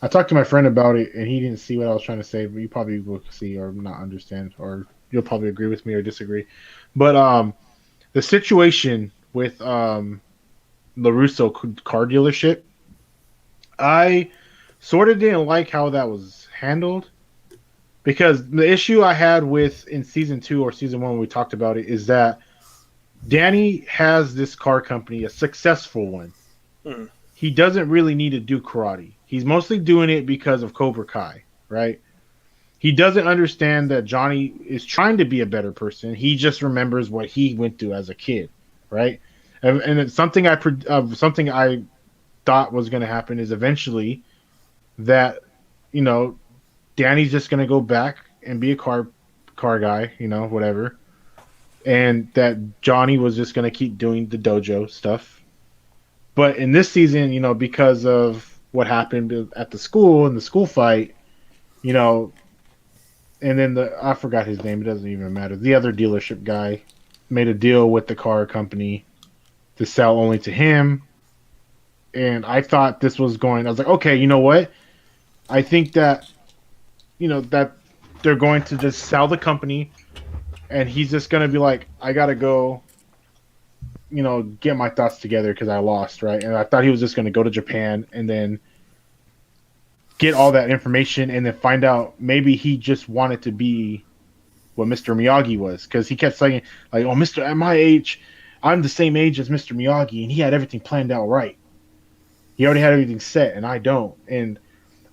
Speaker 1: I talked to my friend about it, and he didn't see what I was trying to say, but you probably will see or not understand, or you'll probably agree with me or disagree. But the situation with LaRusso car dealership, I sort of didn't like how that was handled, because the issue I had with in season 2 or season 1 when we talked about it is that Danny has this car company, a successful one. He doesn't really need to do karate. He's mostly doing it because of Cobra Kai, right? He doesn't understand that Johnny is trying to be a better person. He just remembers what he went through as a kid, right? And it's something I thought was going to happen is eventually that, Danny's just going to go back and be a car guy, whatever. And that Johnny was just going to keep doing the dojo stuff. But in this season, because of what happened at the school and the school fight, and then I forgot his name. It doesn't even matter. The other dealership guy made a deal with the car company to sell only to him. And I thought I was like, okay, you know what? I think that, that they're going to just sell the company, and he's just going to be like, I got to go, get my thoughts together because I lost, right? And I thought he was just going to go to Japan and then get all that information and then find out maybe he just wanted to be what Mr. Miyagi was, because he kept saying, like, oh, at my age, I'm the same age as Mr. Miyagi, and he had everything planned out right. He already had everything set, and I don't. And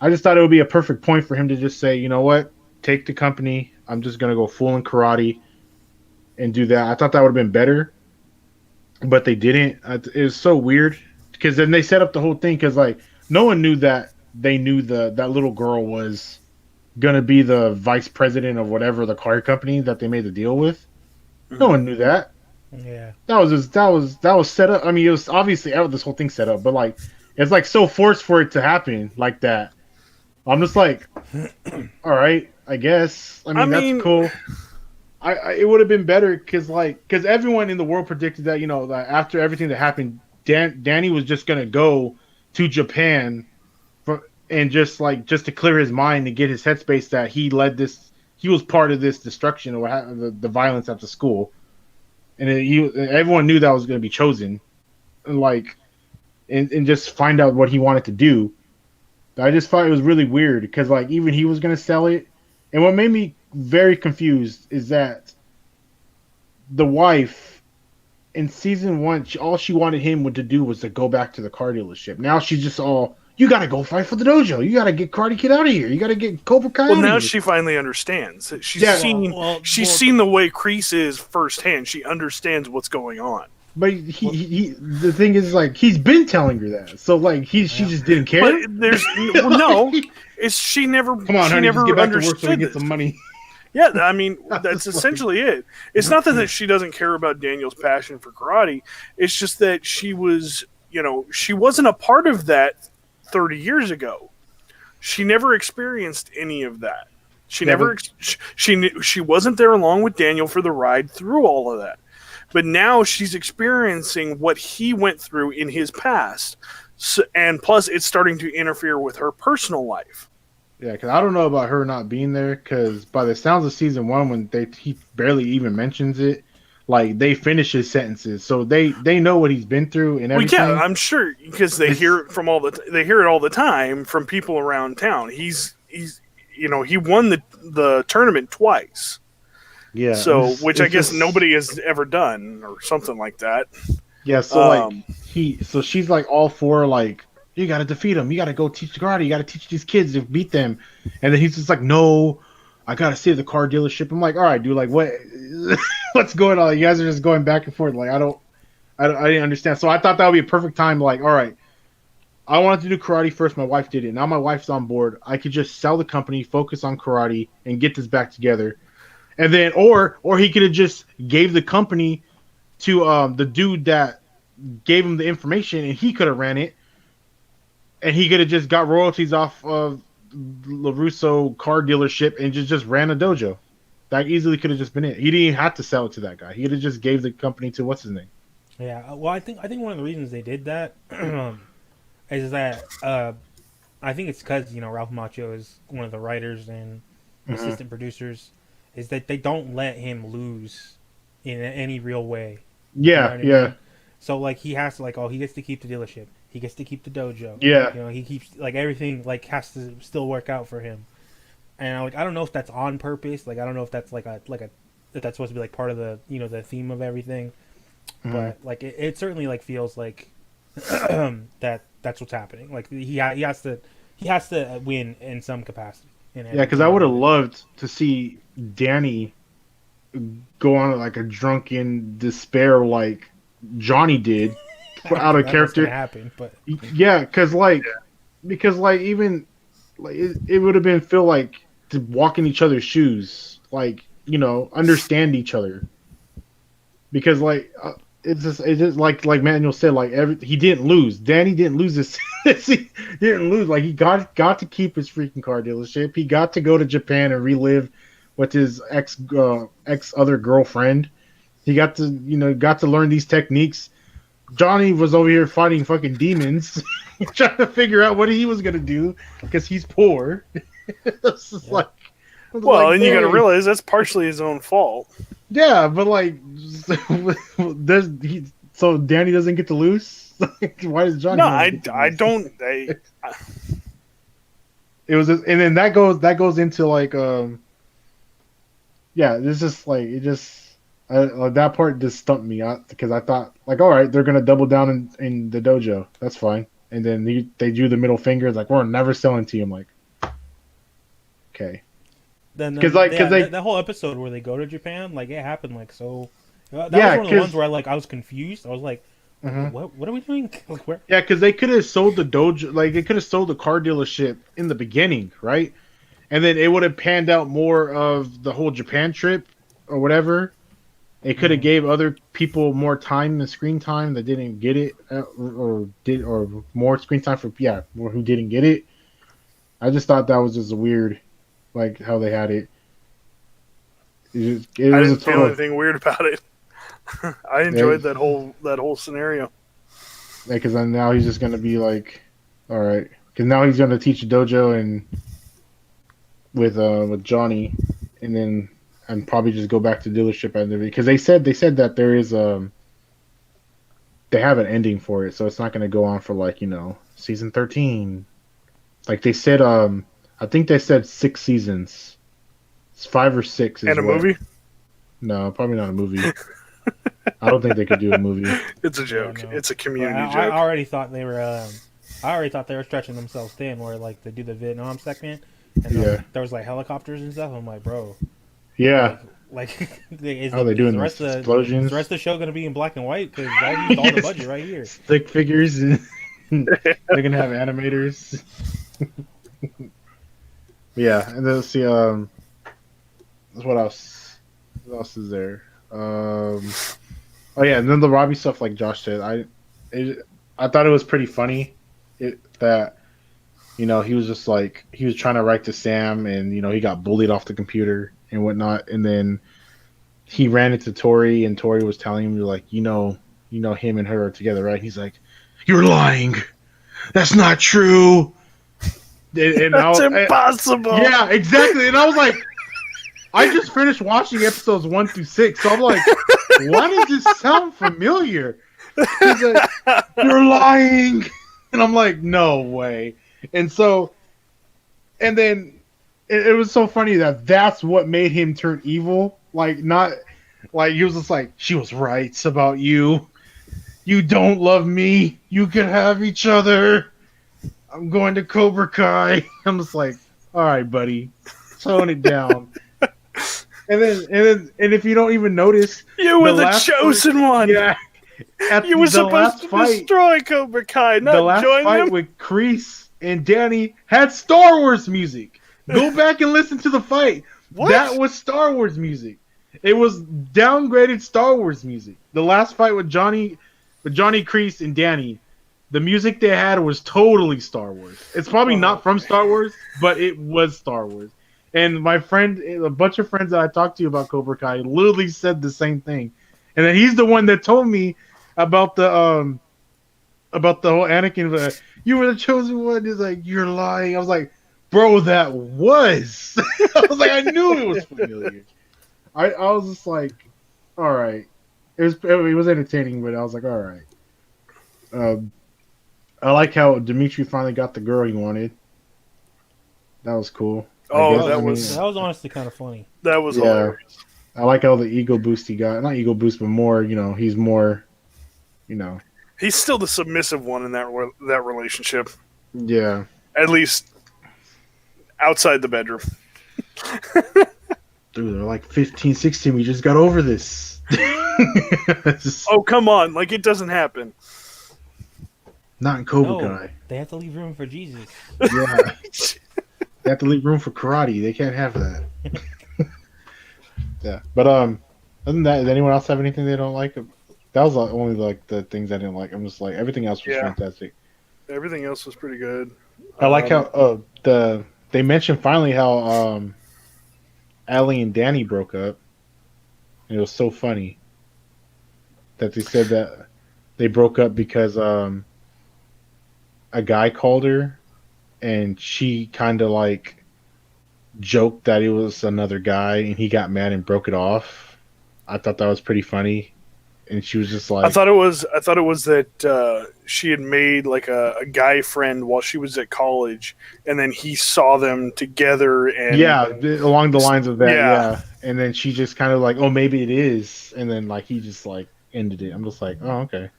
Speaker 1: I just thought it would be a perfect point for him to just say, you know what? Take the company. I'm just going to go full in karate and do that. I thought that would have been better, but they didn't. It was so weird, because then they set up the whole thing, because, like, no one knew that they knew that little girl was going to be the vice president of whatever the car company that they made the deal with. No one knew that.
Speaker 2: Yeah.
Speaker 1: That was set up. I mean, it was obviously this whole thing set up, but like, it's like so forced for it to happen like that. I'm just like, all right, I guess. I mean, that's cool. It would have been better because everyone in the world predicted that, that after everything that happened, Danny was just gonna go to Japan and just to clear his mind and get his headspace that he he was part of this destruction or the violence at the school, and everyone knew that was going to be chosen, and like, and just find out what he wanted to do. I just thought it was really weird because like even he was going to sell it, and what made me very confused is that the wife in season 1, all she wanted him to do was to go back to the car dealership. Now she's just all, you got to go fight for the dojo. You got to get Karate Kid out of here. You got to get Cobra Kai
Speaker 3: Well,
Speaker 1: out
Speaker 3: now
Speaker 1: of here.
Speaker 3: she finally understands. She's
Speaker 1: Yeah,
Speaker 3: seen the way Kreese is firsthand. She understands what's going on.
Speaker 1: But the thing is, like, he's been telling her that. So, like, she just didn't care.
Speaker 3: But there's no. It's she never.
Speaker 1: Come on,
Speaker 3: she
Speaker 1: honey,
Speaker 3: never
Speaker 1: just get back to
Speaker 3: understood
Speaker 1: work so we get
Speaker 3: this.
Speaker 1: some money.
Speaker 3: Yeah, I mean that's essentially it. It's not that she doesn't care about Daniel's passion for karate. It's just that she was, she wasn't a part of that 30 years ago. She never experienced any of that. She wasn't there along with Daniel for the ride through all of that. But now she's experiencing what he went through in his past. So, and plus it's starting to interfere with her personal life.
Speaker 1: Yeah, because I don't know about her not being there, because by the sounds of season 1, when he barely even mentions it, like, they finish his sentences. So they know what he's been through and everything.
Speaker 3: Well, yeah, I'm sure, because they hear it from they hear it all the time from people around town. He's he won the tournament twice.
Speaker 1: Yeah.
Speaker 3: So, which I guess nobody has ever done or something like that.
Speaker 1: Yeah, so so she's like all for, like, you got to defeat him. You got to go teach karate. You got to teach these kids to beat them. And then he's just like, no, I got to save the car dealership. I'm like, all right, dude, like, what's going on? You guys are just going back and forth. Like, I didn't understand. So I thought that would be a perfect time. Like, all right, I wanted to do karate first. My wife did it. Now my wife's on board. I could just sell the company, focus on karate, and get this back together. And then, or he could have just gave the company to the dude that gave him the information, and he could have ran it. And he could have just got royalties off of LaRusso car dealership and just ran a dojo. That easily could have just been it. He didn't even have to sell it to that guy. He could have just gave the company to what's his name.
Speaker 2: Yeah, well, I think one of the reasons they did that is that I think it's because Ralph Macchio is one of the writers and assistant producers, is that they don't let him lose in any real way.
Speaker 1: Yeah,
Speaker 2: You know what I mean? So like he has to he gets to keep the dealership. He gets to keep the dojo.
Speaker 1: Yeah.
Speaker 2: He keeps everything has to still work out for him. And I don't know if that's on purpose. Like I don't know if that's if that's supposed to be like part of the the theme of everything. But like it certainly feels like that's what's happening. Like he has to win in some capacity.
Speaker 1: Yeah, because I would have loved to see Danny go on like a drunken despair like Johnny did. Out of character
Speaker 2: happen, but
Speaker 1: yeah, because even it would have been feel like to walk in each other's shoes, like understand each other, because it's just like Manuel said, he didn't lose. Danny didn't lose this. He didn't lose. Like he got to keep his freaking car dealership. He got to go to Japan and relive with his ex other girlfriend. He got to learn these techniques. Johnny was over here fighting fucking demons, trying to figure out what he was gonna do because he's poor. It's just
Speaker 3: you got to realize that's partially his own fault.
Speaker 1: Yeah, but so Danny doesn't get to lose. Why does Johnny?
Speaker 3: No, I don't.
Speaker 1: It was, and then that goes into yeah, this is it just. That part just stumped me out because I thought all right, they're gonna double down in the dojo. That's fine. And then they drew the middle finger we're never selling to you. I'm like, okay.
Speaker 2: Then that whole episode where they go to Japan, it happened so. That was one of the ones where I was confused. I was like, what are we doing? Where?
Speaker 1: Yeah, because they could have sold the dojo, they could have sold the car dealership in the beginning, right? And then it would have panned out more of the whole Japan trip or whatever. It could have gave other people more time and screen time that didn't get it, or more screen time for more who didn't get it. I just thought that was just weird, how they had it.
Speaker 3: I didn't feel anything weird about it. I enjoyed that whole scenario.
Speaker 1: Because now he's just gonna be all right, because now he's gonna teach a dojo and with Johnny, and probably just go back to dealership at the because they said that there is they have an ending for it, so it's not going to go on for like season 13. Like they said, I think they said 6 seasons. It's 5 or 6 is
Speaker 3: And a
Speaker 1: what,
Speaker 3: movie?
Speaker 1: No, probably not a movie. I don't think they could do a movie.
Speaker 3: It's a joke.
Speaker 2: Yeah, no.
Speaker 3: It's a community
Speaker 2: I
Speaker 3: joke.
Speaker 2: already thought they were. I already thought they were stretching themselves thin, where like they do the Vietnam segment, and there was like helicopters and stuff. I'm like, bro.
Speaker 1: Yeah.
Speaker 2: Like
Speaker 1: How are they doing
Speaker 2: the
Speaker 1: this?
Speaker 2: rest of
Speaker 1: Explosions?
Speaker 2: is the rest of the show gonna be in black and white? Because I used all the budget right here.
Speaker 1: Stick figures. And they're gonna have animators. Yeah, and then let's see. What else? What else is there? Oh yeah, and then the Robbie stuff, like Josh said, I thought it was pretty funny. That he was just like he was trying to write to Sam, and he got bullied off the computer and whatnot, and then he ran into Tori, and Tori was telling him like him and her are together, right? He's like, "You're lying. That's not true." And
Speaker 3: That's impossible.
Speaker 1: Yeah, exactly. And I was like, I just finished watching episodes 1 through 6, so I'm like, why does this sound familiar? He's like, "You're lying," and I'm like, no way. And then it was so funny that's what made him turn evil. Like not like he was just like, "She was right about you. You don't love me. You can have each other. I'm going to Cobra Kai." I'm just like, all right, buddy, tone it down. And if you don't even notice,
Speaker 3: You were the chosen one.
Speaker 1: Yeah,
Speaker 3: You were supposed to destroy Cobra Kai, not
Speaker 1: the last
Speaker 3: join
Speaker 1: fight
Speaker 3: them.
Speaker 1: with Kreese and Danny had Star Wars music. Go back and listen to the fight.
Speaker 3: What?
Speaker 1: That was Star Wars music. It was downgraded Star Wars music. The last fight with Johnny Kreese and Danny, the music they had was totally Star Wars. It's probably not from Star Wars, but it was Star Wars. And my friend, a bunch of friends that I talked to about Cobra Kai, literally said the same thing. And then he's the one that told me about the whole Anakin. You were the chosen one. He's like, "You're lying." I was like, "Bro, that was." I was like, I knew it was familiar. I was just like, all right. It was entertaining, but I was like, all right. I like how Dimitri finally got the girl he wanted. That was cool.
Speaker 3: That was
Speaker 2: honestly kind of funny.
Speaker 3: That was hilarious.
Speaker 1: I like how the ego boost he got. Not ego boost, but more, he's more,
Speaker 3: He's still the submissive one in that relationship.
Speaker 1: Yeah.
Speaker 3: At least outside the bedroom.
Speaker 1: Dude, they're like 15, 16. We just got over this.
Speaker 3: Oh, come on. Like, it doesn't happen.
Speaker 1: Not in Cobra Kai.
Speaker 2: They have to leave room for Jesus.
Speaker 1: Yeah. They have to leave room for karate. They can't have that. Yeah. But other than that, does anyone else have anything they don't like? That was only like the things I didn't like. I'm just like, everything else was fantastic.
Speaker 3: Everything else was pretty good.
Speaker 1: I like how they mentioned finally how Allie and Danny broke up. It was so funny that they said that they broke up because a guy called her and she kind of like joked that it was another guy and he got mad and broke it off. I thought that was pretty funny. And she was just like,
Speaker 3: I thought it was that she had made like a guy friend while she was at college, and then he saw them together, and
Speaker 1: along the lines of that, yeah. And then she just kind of like, oh, maybe it is, and then like he just like ended it. I'm just like, oh, okay,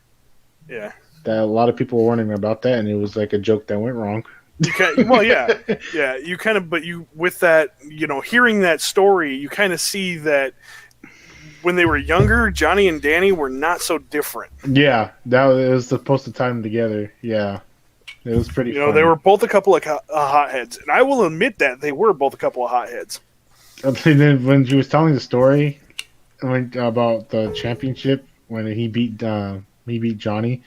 Speaker 3: yeah.
Speaker 1: That a lot of people were wondering about that, and it was like a joke that went wrong.
Speaker 3: Yeah. You kind of, but you with that, hearing that story, you kind of see that. When they were younger, Johnny and Danny were not so different.
Speaker 1: Yeah, it was supposed to tie them together. Yeah, it was pretty. Funny.
Speaker 3: They were both a couple of hotheads, and I will admit that they were both a couple of hotheads.
Speaker 1: And then when she was telling the story about the championship when he beat Johnny,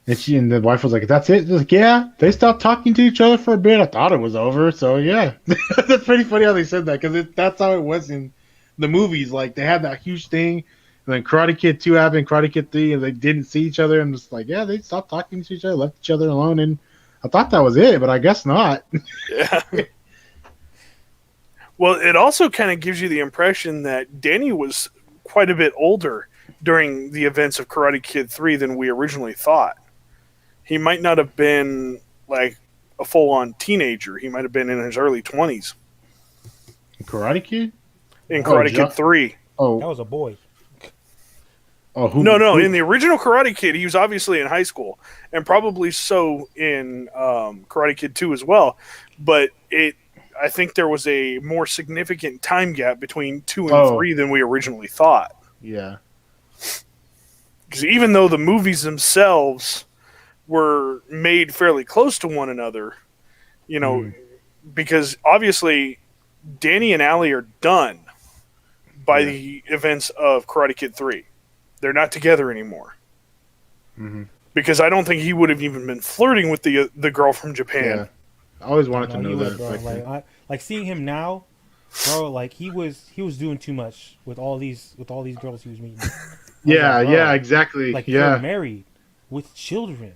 Speaker 1: and the wife was like, "That's it." Like, yeah, they stopped talking to each other for a bit. I thought it was over, so yeah, that's pretty funny how they said that because that's how it was in the movies. Like they had that huge thing, and then Karate Kid 2 happened, Karate Kid 3, and they didn't see each other, and it's like, yeah, they stopped talking to each other, left each other alone, and I thought that was it, but I guess not.
Speaker 3: Yeah. Well, it also kind of gives you the impression that Danny was quite a bit older during the events of Karate Kid 3 than we originally thought. He might not have been like a full-on teenager. He might have been in his early 20s
Speaker 1: Karate Kid?
Speaker 3: in Karate Kid 3.
Speaker 2: That
Speaker 1: Oh,
Speaker 2: was a boy.
Speaker 1: who?
Speaker 3: No.
Speaker 1: Who?
Speaker 3: In the original Karate Kid, he was obviously in high school, and probably so in Karate Kid 2 as well. But I think there was a more significant time gap between 2 and 3 than we originally thought.
Speaker 1: Yeah.
Speaker 3: Because even though the movies themselves were made fairly close to one another, because obviously Danny and Allie are done by the events of Karate Kid 3. They're not together anymore.
Speaker 1: Mm-hmm.
Speaker 3: Because I don't think he would have even been flirting with the girl from Japan.
Speaker 1: Yeah. I always wanted to know that.
Speaker 2: Bro. Like seeing him now, bro. Like he was doing too much with all these girls he was meeting.
Speaker 1: Yeah, exactly.
Speaker 2: Like
Speaker 1: yeah,
Speaker 2: you're married with children.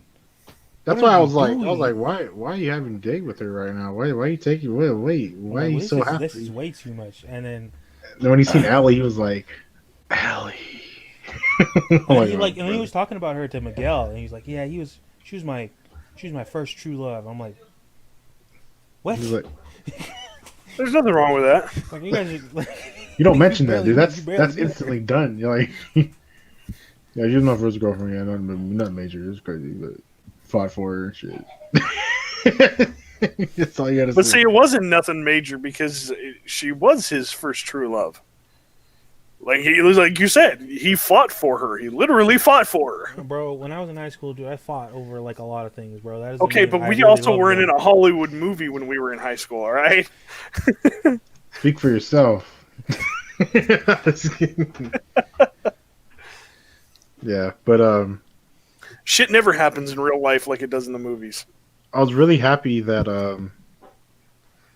Speaker 1: that's why I was like, why are you having a date with her right now? Why are you taking? Wait, why are you so happy?
Speaker 2: This is way too much. And then
Speaker 1: when he seen Allie, he was like, Allie.
Speaker 2: and he was talking about her to Miguel, and he's like, yeah, she was my first true love. I'm like, what?
Speaker 1: He was like,
Speaker 3: There's nothing wrong with that.
Speaker 2: Like, you guys are,
Speaker 1: you don't mention that, dude.
Speaker 2: you barely
Speaker 1: That's instantly done. You're like, yeah, she was my first girlfriend. Yeah, not major. It was crazy, but fought for her and shit. That's all you gotta say.
Speaker 3: But see, it wasn't nothing major because she was his first true love. Like he was, like you said, he fought for her. He literally fought for her.
Speaker 2: bro. When I was in high school, dude, I fought over like a lot of things, bro. That is
Speaker 3: Okay, but we also weren't in a Hollywood movie when we were in high school. All right.
Speaker 1: Speak for yourself. Yeah, but
Speaker 3: shit never happens in real life like it does in the movies.
Speaker 1: I was really happy that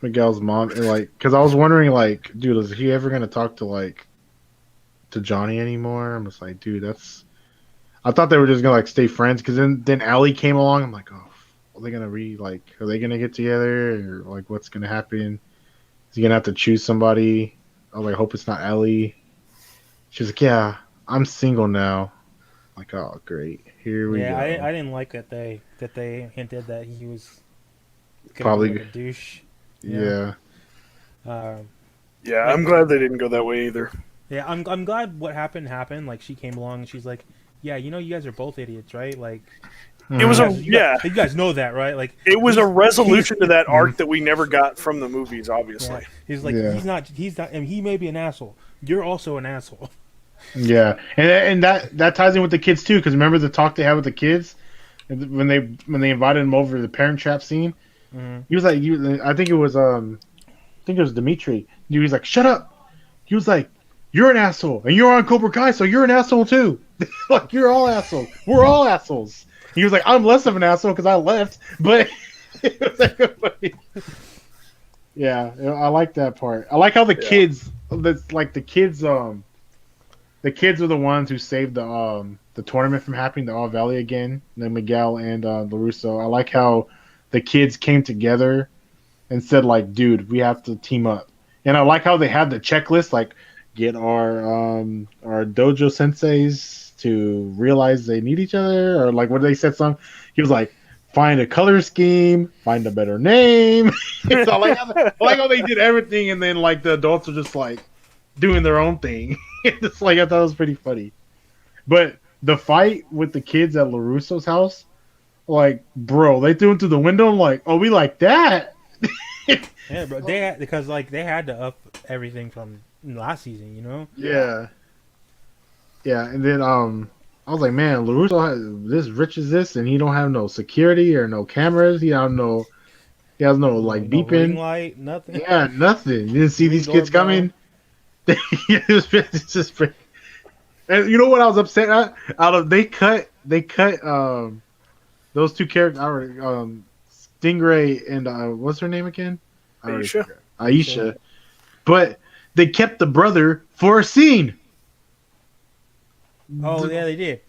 Speaker 1: Miguel's mom, like, because I was wondering, like, dude, is he ever gonna talk to Johnny anymore? I'm just like, dude, that's. I thought they were just gonna like stay friends, because then Allie came along. I'm like, oh, are they gonna get together, or like what's gonna happen? Is he gonna have to choose somebody? I was like, hope it's not Ellie. She's like, yeah, I'm single now. I'm like, oh, great, here we go.
Speaker 2: I didn't like that they hinted that he was
Speaker 1: Probably
Speaker 2: be like a douche.
Speaker 1: Yeah.
Speaker 3: Yeah, I'm glad they didn't go that way either.
Speaker 2: Yeah, I'm glad what happened. Like she came along and she's like, yeah, you guys are both idiots, right? Like.
Speaker 3: It was
Speaker 2: you guys know that, right? Like
Speaker 3: it was a resolution to that arc that we never got from the movies. Obviously,
Speaker 2: he's like he's not, and he may be an asshole. You're also an asshole.
Speaker 1: Yeah, and that ties in with the kids too, because remember the talk they had with the kids when they invited him over to the Parent Trap scene. Mm-hmm. He was like, I think it was Dimitri. He was like, shut up. He was like, you're an asshole, and you're on Cobra Kai, so you're an asshole too. Like you're all assholes. We're all assholes. He was like, I'm less of an asshole because I left, but yeah, I like that part. I like how the kids, the kids are the ones who saved the tournament from happening to All Valley again. Then Miguel and LaRusso. I like how the kids came together and said, like, dude, we have to team up. And I like how they had the checklist, like, get our dojo senseis to realize they need each other, or like what they said. He was like, find a color scheme, find a better name. So I like how they did everything, and then like the adults are just like doing their own thing. It's like I thought it was pretty funny. But the fight with the kids at LaRusso's house, like, bro, they threw him through the window. I'm like, oh, we like that.
Speaker 2: Yeah, bro. They had to up everything from last season, you know?
Speaker 1: Yeah. Yeah, and then I was like, man, LaRusso has this rich as this, and he don't have no security or no cameras. He has no like beeping,
Speaker 2: ring light, nothing.
Speaker 1: Yeah, nothing. You didn't see these kids coming. It's just pretty. And you know what I was upset at? They cut those two characters, Stingray and what's her name again? Aisha. But they kept the brother for a scene.
Speaker 2: Oh yeah, they did.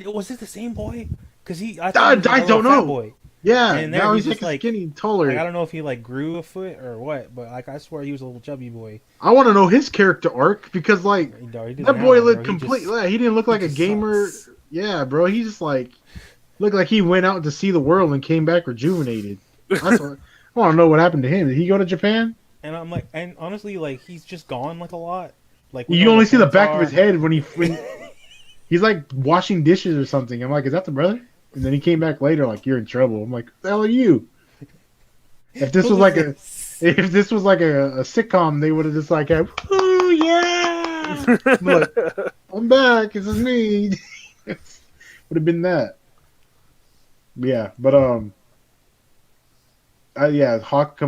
Speaker 2: Was it the same boy? Because I
Speaker 1: don't know.
Speaker 2: Boy.
Speaker 1: Yeah,
Speaker 2: And there
Speaker 1: now
Speaker 2: he's
Speaker 1: he's
Speaker 2: just
Speaker 1: like a
Speaker 2: like,
Speaker 1: skinny, taller.
Speaker 2: I don't know if he like grew a foot or what, but like I swear he was a little chubby boy.
Speaker 1: I want to know his character arc because like
Speaker 2: He doesn't
Speaker 1: that
Speaker 2: have
Speaker 1: boy
Speaker 2: one, bro.
Speaker 1: looked complete. Yeah, he didn't look
Speaker 2: He
Speaker 1: like a
Speaker 2: just
Speaker 1: gamer.
Speaker 2: sucks.
Speaker 1: Yeah, bro. He just like looked like he went out to see the world and came back rejuvenated. That's what I want to know what happened to him. Did he go to Japan?
Speaker 2: And I'm like, and honestly, like he's just gone like a lot. Like we
Speaker 1: You
Speaker 2: know
Speaker 1: only
Speaker 2: what
Speaker 1: see the
Speaker 2: parents
Speaker 1: back of his
Speaker 2: are.
Speaker 1: head when he's like washing dishes or something. I'm like, is that the brother? And then he came back later, like you're in trouble. I'm like, what the hell are you? If this
Speaker 2: Who
Speaker 1: was
Speaker 2: is
Speaker 1: like a
Speaker 2: this?
Speaker 1: if this was like a sitcom, they would have just like, "Ooh yeah!" I'm like, I'm back. This is me. Would have been that. Yeah, but yeah, Hawk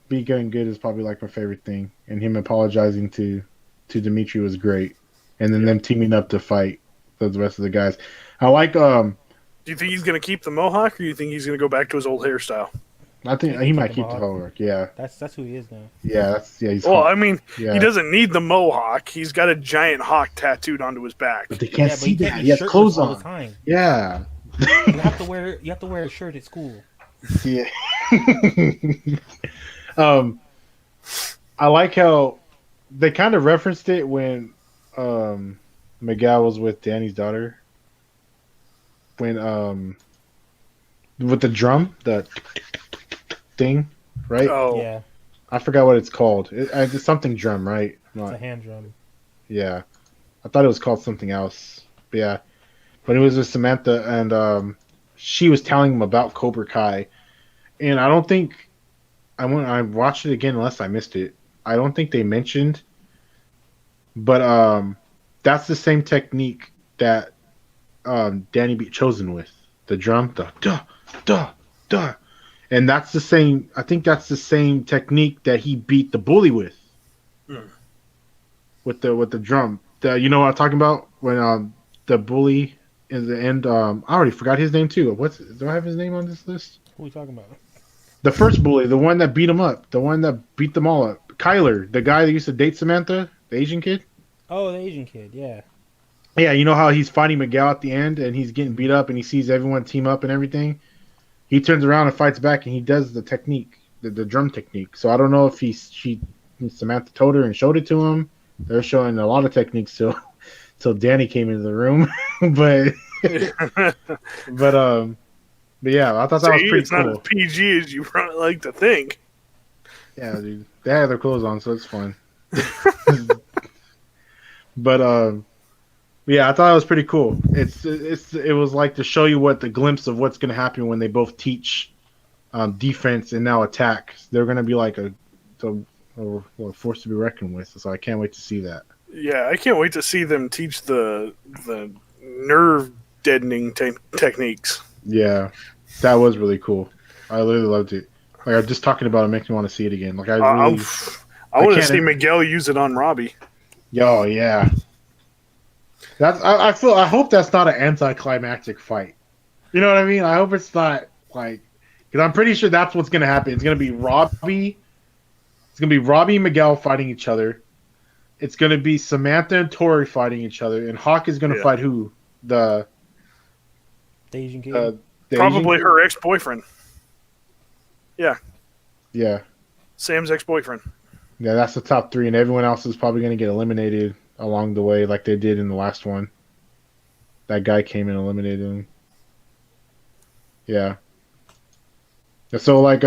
Speaker 1: be getting good is probably like my favorite thing, and him apologizing to Dimitri was great, and then
Speaker 3: Yeah.
Speaker 1: them teaming up to fight the rest of the guys. I like
Speaker 3: Do you think he's going to keep the mohawk, or do you think he's going to go back to his old hairstyle?
Speaker 1: I think
Speaker 2: He
Speaker 1: he
Speaker 2: can
Speaker 1: might
Speaker 2: keep
Speaker 1: keep
Speaker 2: the
Speaker 1: the
Speaker 2: Mohawk.
Speaker 1: homework. Yeah,
Speaker 2: That's who he is now.
Speaker 1: he's
Speaker 3: Well,
Speaker 1: Hawk.
Speaker 3: I mean,
Speaker 1: Yeah,
Speaker 3: he doesn't need the mohawk. He's got a giant hawk tattooed onto his back.
Speaker 1: but they can't
Speaker 2: Yeah, but
Speaker 1: see
Speaker 2: he can't
Speaker 1: that.
Speaker 2: be
Speaker 1: He has
Speaker 2: shirtless
Speaker 1: clothes
Speaker 2: all the
Speaker 1: on.
Speaker 2: time.
Speaker 1: Yeah.
Speaker 2: You have to wear a shirt at school.
Speaker 1: Yeah. um, I like how they kind of referenced it when Miguel was with Danny's daughter. When with the drum, the thing, right?
Speaker 3: Oh,
Speaker 2: Yeah,
Speaker 1: I forgot what it's called. It's something drum, right?
Speaker 2: it's a
Speaker 1: Not,
Speaker 2: hand drum.
Speaker 1: yeah. I thought it was called something else. But yeah. But it was with Samantha and she was telling him about Cobra Kai. And I don't think I watched it again unless I missed it. I don't think they mentioned, but that's the same technique that Danny beat Chosen with the drum, the duh duh duh, and that's the same. I think that's the same technique that he beat the bully with,
Speaker 3: Hmm.
Speaker 1: with the drum. You know what I'm talking about when the bully in the end. I already forgot his name too. Do I have his name on this list?
Speaker 2: Who are we talking about?
Speaker 1: The first bully, the one that beat him up, the one that beat them all up. Kyler, the guy that used to date Samantha, the Asian kid.
Speaker 2: Oh, the Asian kid. Yeah.
Speaker 1: Yeah, you know how he's fighting Miguel at the end and he's getting beat up and he sees everyone team up and everything? He turns around and fights back and he does the technique, the drum technique. So I don't know if Samantha told her and showed it to him. They're showing a lot of techniques till Danny came into the room. but but yeah, I thought that was
Speaker 3: see,
Speaker 1: pretty
Speaker 3: it's not as
Speaker 1: cool.
Speaker 3: PG as you probably like to think.
Speaker 1: Yeah, dude. They had their clothes on, so it's fun. But yeah, I thought it was pretty cool. It was like to show you what the glimpse of what's going to happen when they both teach defense and now attack. They're going to be like a force to be reckoned with. So I can't wait to see that.
Speaker 3: Yeah, I can't wait to see them teach the nerve deadening techniques.
Speaker 1: Yeah, that was really cool. I literally loved it. Like I'm just talking about it makes me want to see it again. Like I
Speaker 3: I
Speaker 1: really,
Speaker 3: want to
Speaker 1: can't-
Speaker 3: see Miguel use it on Robbie.
Speaker 1: yo, yeah. I hope that's not an anticlimactic fight. You know what I mean? I hope it's not like because I'm pretty sure that's what's gonna happen. It's gonna be Robbie. It's gonna be Robbie and Miguel fighting each other. It's gonna be Samantha and Tori fighting each other, and Hawk is gonna fight who? The
Speaker 2: Asian kid.
Speaker 1: the
Speaker 3: Probably
Speaker 1: Asian
Speaker 3: her ex-boyfriend. Yeah,
Speaker 1: yeah,
Speaker 3: Sam's ex-boyfriend.
Speaker 1: yeah. That's the top three, and everyone else is probably gonna get eliminated along the way, like they did in the last one. That guy came and eliminated him. Yeah. So like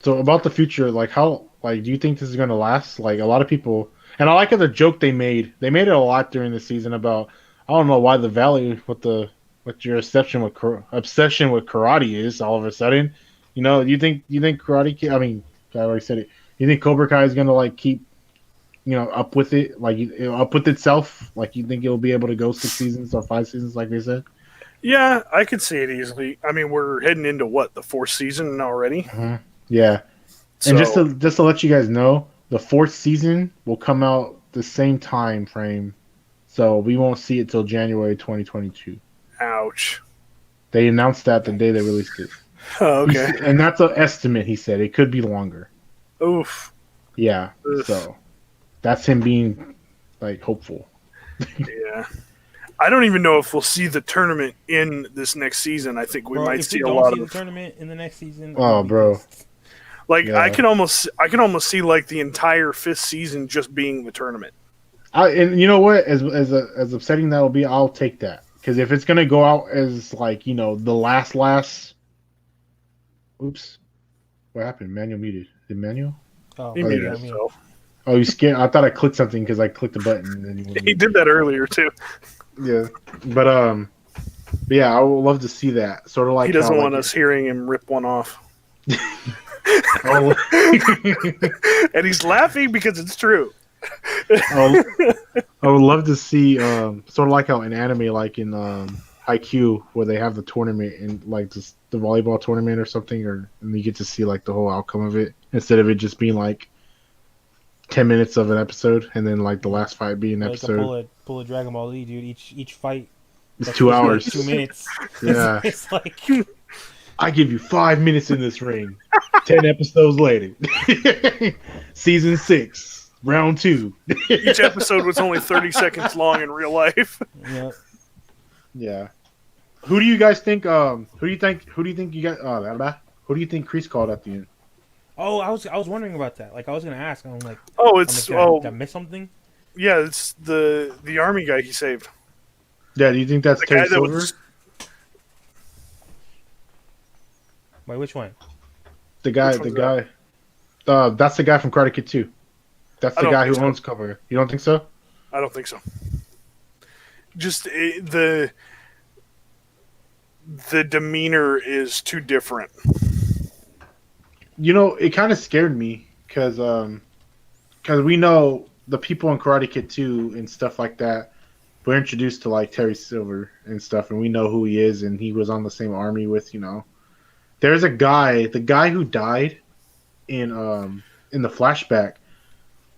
Speaker 1: so about the future, like how like do you think this is gonna last? Like a lot of people and I like the joke they made. They made it a lot during the season about I don't know why the Valley what your obsession with karate is all of a sudden. You know, you think Karate Kid I mean, I already said it. You think Cobra Kai is gonna like keep up with it, like up with itself? Like you think it'll be able to go 6 seasons or 5 seasons, like they said?
Speaker 3: Yeah, I could see it easily. I mean, we're heading into what, the 4th season already?
Speaker 1: Yeah.
Speaker 3: So,
Speaker 1: And just to let you guys know, the 4th season will come out the same time frame, so we won't see it till January 2022.
Speaker 3: ouch.
Speaker 1: They announced that the day they released it.
Speaker 3: Oh, okay.
Speaker 1: And that's an estimate. He said it could be longer.
Speaker 3: Oof.
Speaker 1: Yeah.
Speaker 3: Oof.
Speaker 1: So that's him being like hopeful.
Speaker 3: Yeah. I don't even know if we'll see the tournament in this next season. I think we
Speaker 2: Bro,
Speaker 3: might
Speaker 2: if
Speaker 3: see
Speaker 2: we
Speaker 3: a
Speaker 2: don't
Speaker 3: lot
Speaker 2: see
Speaker 3: of
Speaker 2: the tournament in the next season, I'm
Speaker 1: Oh,
Speaker 2: gonna be
Speaker 1: bro.
Speaker 2: pissed.
Speaker 3: like
Speaker 1: Yeah.
Speaker 3: I can almost see like the entire 5th season just being the tournament.
Speaker 1: And you know what? As upsetting that will be, I'll take that, because if it's gonna go out as like, the last. Oops, what happened? Manual muted. Did Manual?
Speaker 2: Oh,
Speaker 3: He
Speaker 1: there
Speaker 3: muted
Speaker 1: it is.
Speaker 3: himself.
Speaker 1: Oh, you scared? I thought I clicked something because I clicked a button and then you
Speaker 3: He did that earlier too.
Speaker 1: Yeah, but yeah, I would love to see that. Sort of like
Speaker 3: He doesn't
Speaker 1: how,
Speaker 3: want
Speaker 1: like,
Speaker 3: us hearing him rip one off.
Speaker 1: Oh,
Speaker 3: And he's laughing because it's true.
Speaker 1: I would love to see sort of like how in anime, like in Haikyuu, where they have the tournament and like just the volleyball tournament or something, and you get to see like the whole outcome of it instead of it just being like 10 minutes of an episode and then like the last fight being an
Speaker 2: like
Speaker 1: episode.
Speaker 2: pull a Dragon Ball Z, dude. Each fight.
Speaker 1: It's
Speaker 2: that's
Speaker 1: 2
Speaker 2: supposed to be
Speaker 1: hours.
Speaker 2: like 2 minutes.
Speaker 1: Yeah.
Speaker 2: It's like
Speaker 1: I give you 5 minutes in this ring. 10 episodes later. Season 6, round 2.
Speaker 3: Each episode was only 30 seconds long in real life.
Speaker 2: yeah.
Speaker 1: Yeah. Who do you guys think? Who do you think you got? Who do you think Kreese called at the end?
Speaker 2: Oh, I was wondering about that. Like I was gonna ask. I'm like,
Speaker 3: It's
Speaker 2: did I miss something?
Speaker 3: yeah, it's the army guy he saved.
Speaker 1: Yeah, do you think that's
Speaker 3: The
Speaker 1: Terry
Speaker 3: guy that
Speaker 1: Silver?
Speaker 3: was
Speaker 2: Wait, which one?
Speaker 1: The guy.
Speaker 3: Which one's
Speaker 1: That's the guy from Karate Kid 2. That's
Speaker 3: I
Speaker 1: the
Speaker 3: don't
Speaker 1: guy who
Speaker 3: think so.
Speaker 1: owns Cobra. You don't think so?
Speaker 3: I don't think so. Just the demeanor is too different.
Speaker 1: It kind of scared me because we know the people in Karate Kid 2 and stuff like that. We're introduced to like Terry Silver and stuff, and we know who he is, and he was on the same army with. There's a guy, the guy who died in the flashback,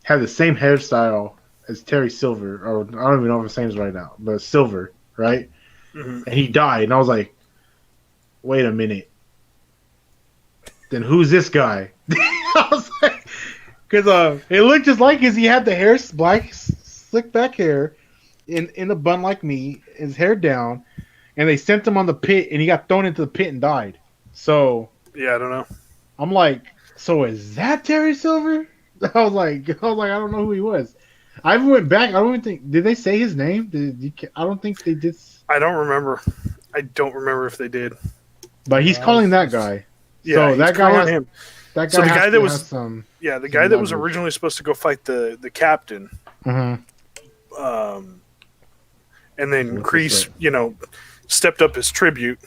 Speaker 1: had the same hairstyle as Terry Silver, or I don't even know if his name's right now, but Silver, right?
Speaker 3: Mm-hmm.
Speaker 1: And he died, and I was like, wait a minute. Then who's this guy? I was like, because it looked just like his. He had the hair, black, slick back hair, in a bun like me, his hair down, and they sent him on the pit, and he got thrown into the pit and died. So
Speaker 3: Yeah, I don't know.
Speaker 1: I'm like, so is that Terry Silver? I was like, I don't know who he was. I even went back. I don't even think. Did they say his name? I don't think they did.
Speaker 3: I don't remember. I don't remember if they did.
Speaker 1: But he's calling that guy.
Speaker 3: Yeah,
Speaker 1: So
Speaker 3: he's
Speaker 1: that guy
Speaker 3: calling
Speaker 1: has
Speaker 3: him.
Speaker 1: that guy.
Speaker 3: So the
Speaker 1: has
Speaker 3: guy
Speaker 1: to
Speaker 3: that
Speaker 1: have
Speaker 3: was-
Speaker 1: some.
Speaker 3: Yeah, the guy that was
Speaker 1: leverage.
Speaker 3: originally supposed to go fight the captain,
Speaker 1: Mhm.
Speaker 3: and then
Speaker 1: What's
Speaker 3: Kreese,
Speaker 1: this
Speaker 3: stepped up his tribute.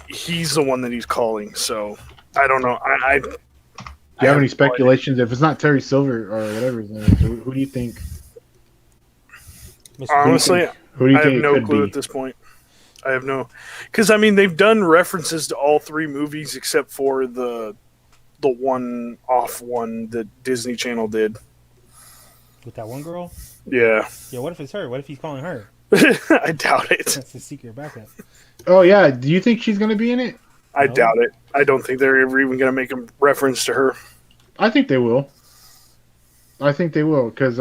Speaker 3: He's the one that he's calling. So I don't know. I
Speaker 1: Do you have any speculations? If it's not Terry Silver or whatever his name is, who do you think?
Speaker 2: Mr.
Speaker 3: Honestly,
Speaker 1: Who do you
Speaker 3: I have
Speaker 1: think
Speaker 3: no
Speaker 1: it could
Speaker 3: clue
Speaker 1: be?
Speaker 3: at this point. I have no, because I mean they've done references to all 3 movies except for the one-off one that Disney Channel did.
Speaker 2: with that one girl.
Speaker 3: Yeah,
Speaker 2: Yeah, what if it's her? What if he's calling her?
Speaker 3: I doubt it.
Speaker 2: That's the secret backup.
Speaker 1: Oh yeah, do you think she's gonna be in it?
Speaker 3: I
Speaker 2: No.
Speaker 3: doubt it. I don't think they're ever even going to make a reference to her.
Speaker 1: I think they will. Because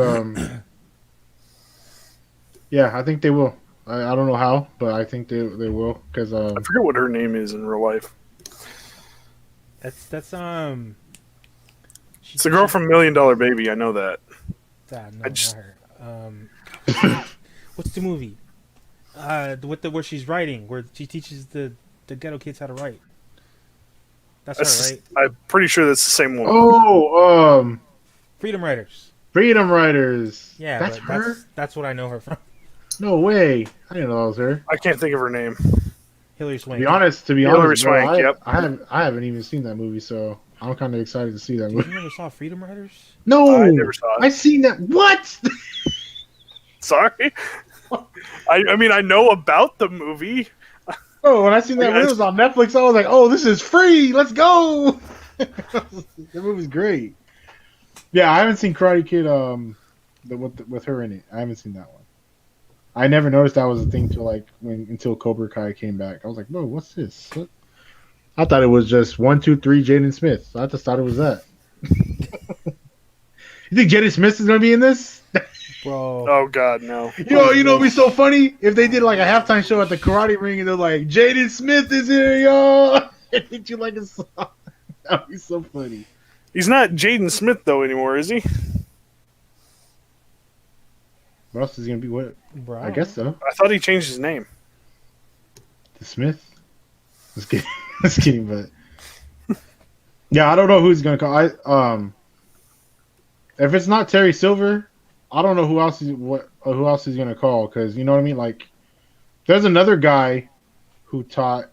Speaker 1: yeah, I think they will. I don't know how, but I think they will because
Speaker 3: I forget what her name is in real life.
Speaker 2: That's
Speaker 3: It's the girl from $1 Million Baby. I know that.
Speaker 2: No,
Speaker 3: I just-
Speaker 2: not her. What's the movie? Where she's writing, where she teaches the ghetto kids how to write. That's her, right?
Speaker 3: I'm pretty sure that's the same woman.
Speaker 2: Freedom Writers.
Speaker 1: Freedom Riders.
Speaker 2: Yeah,
Speaker 1: that's
Speaker 2: but
Speaker 1: her.
Speaker 2: that's what I know her from.
Speaker 1: No way. I didn't know that was her.
Speaker 3: I can't think of her name.
Speaker 2: Hilary
Speaker 1: To
Speaker 2: Swank.
Speaker 1: be honest,
Speaker 3: Hilary
Speaker 1: bro,
Speaker 3: Swank, yep.
Speaker 1: I haven't even seen that movie, so I'm kind of excited to see that
Speaker 2: You
Speaker 1: movie.
Speaker 2: never saw Freedom Writers?
Speaker 1: No,
Speaker 3: I never saw it.
Speaker 1: I seen that. What?
Speaker 3: Sorry. I mean, I know about the movie.
Speaker 1: Oh, when I seen that movie, it was on Netflix. I was like, "Oh, this is free. Let's go!" The movie's great. Yeah, I haven't seen Karate Kid. With her in it, I haven't seen that one. I never noticed that was a thing until Cobra Kai came back. I was like, "Whoa, what's this?" What? I thought it was just 1, 2, 3, Jaden Smith. I just thought it was that. You think Jaden Smith is gonna be in this?
Speaker 2: Bro.
Speaker 3: Oh God, no.
Speaker 1: It'd be so funny if they did like a halftime show at the karate ring and they're like, Jaden Smith is here, y'all. And they do like a song. That'd be so funny.
Speaker 3: He's not Jaden Smith though anymore, is he?
Speaker 1: What else is he gonna be? What?
Speaker 2: Bro,
Speaker 1: I guess so.
Speaker 3: I thought he changed his name.
Speaker 1: The Smith. Just kidding. Just kidding, but yeah, I don't know who he's gonna call. If it's not Terry Silver, I don't know who else he's gonna call, because you know what I mean. Like, there's another guy who taught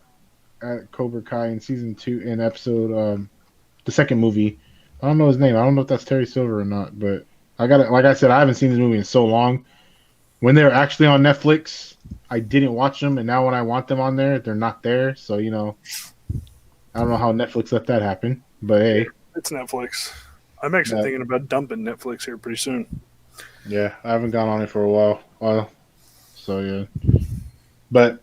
Speaker 1: at Cobra Kai in season 2 in episode the second movie. I don't know his name. I don't know if that's Terry Silver or not, but I got it. Like I said, I haven't seen this movie in so long. When they're actually on Netflix, I didn't watch them, and now when I want them on there, they're not there. So I don't know how Netflix let that happen, but hey,
Speaker 3: It's Netflix. I'm actually thinking about dumping Netflix here pretty soon.
Speaker 1: yeah, I haven't gone on it for a while. So yeah, but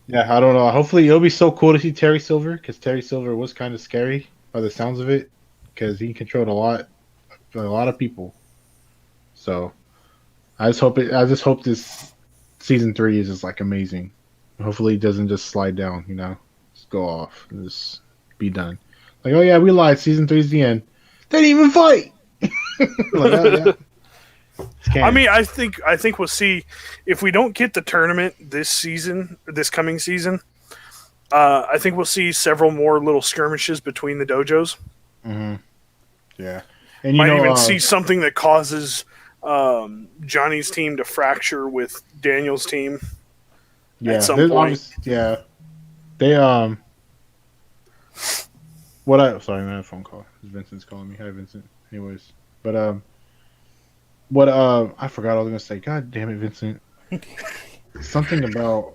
Speaker 1: yeah, I don't know. Hopefully, it'll be so cool to see Terry Silver, because Terry Silver was kind of scary by the sounds of it, because he controlled a lot of people. So I just hope this season 3 is just like amazing. Hopefully, it doesn't just slide down. Just go off and just be done. Like, oh yeah, we lied. Season 3 is the end. They didn't even fight. Like, oh, yeah.
Speaker 3: I mean, I think we'll see if we don't get the tournament this coming season. I think we'll see several more little skirmishes between the dojos.
Speaker 1: Mm-hmm. Yeah, and
Speaker 3: might even see something that causes Johnny's team to fracture with Daniel's team.
Speaker 1: Yeah,
Speaker 3: at some point.
Speaker 1: Yeah, they sorry, I had a phone call. Vincent's calling me. Hi, Vincent. Anyways, but I forgot what I was gonna say. God damn it, Vincent. Something about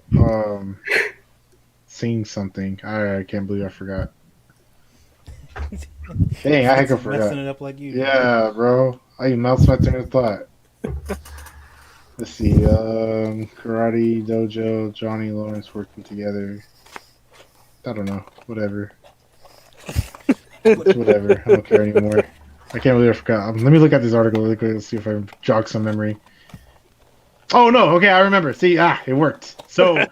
Speaker 1: seeing something. I can't believe I forgot. Dang, I forgot.
Speaker 2: Messing it up like you.
Speaker 1: Yeah, bro. I even lost my train of thought. Let's see. Karate Dojo, Johnny Lawrence working together. I don't know. Whatever. Whatever. I don't care anymore. I can't believe I forgot. Let me look at this article really quick. Let's see if I jog some memory. Oh no! Okay, I remember. See, it worked. So,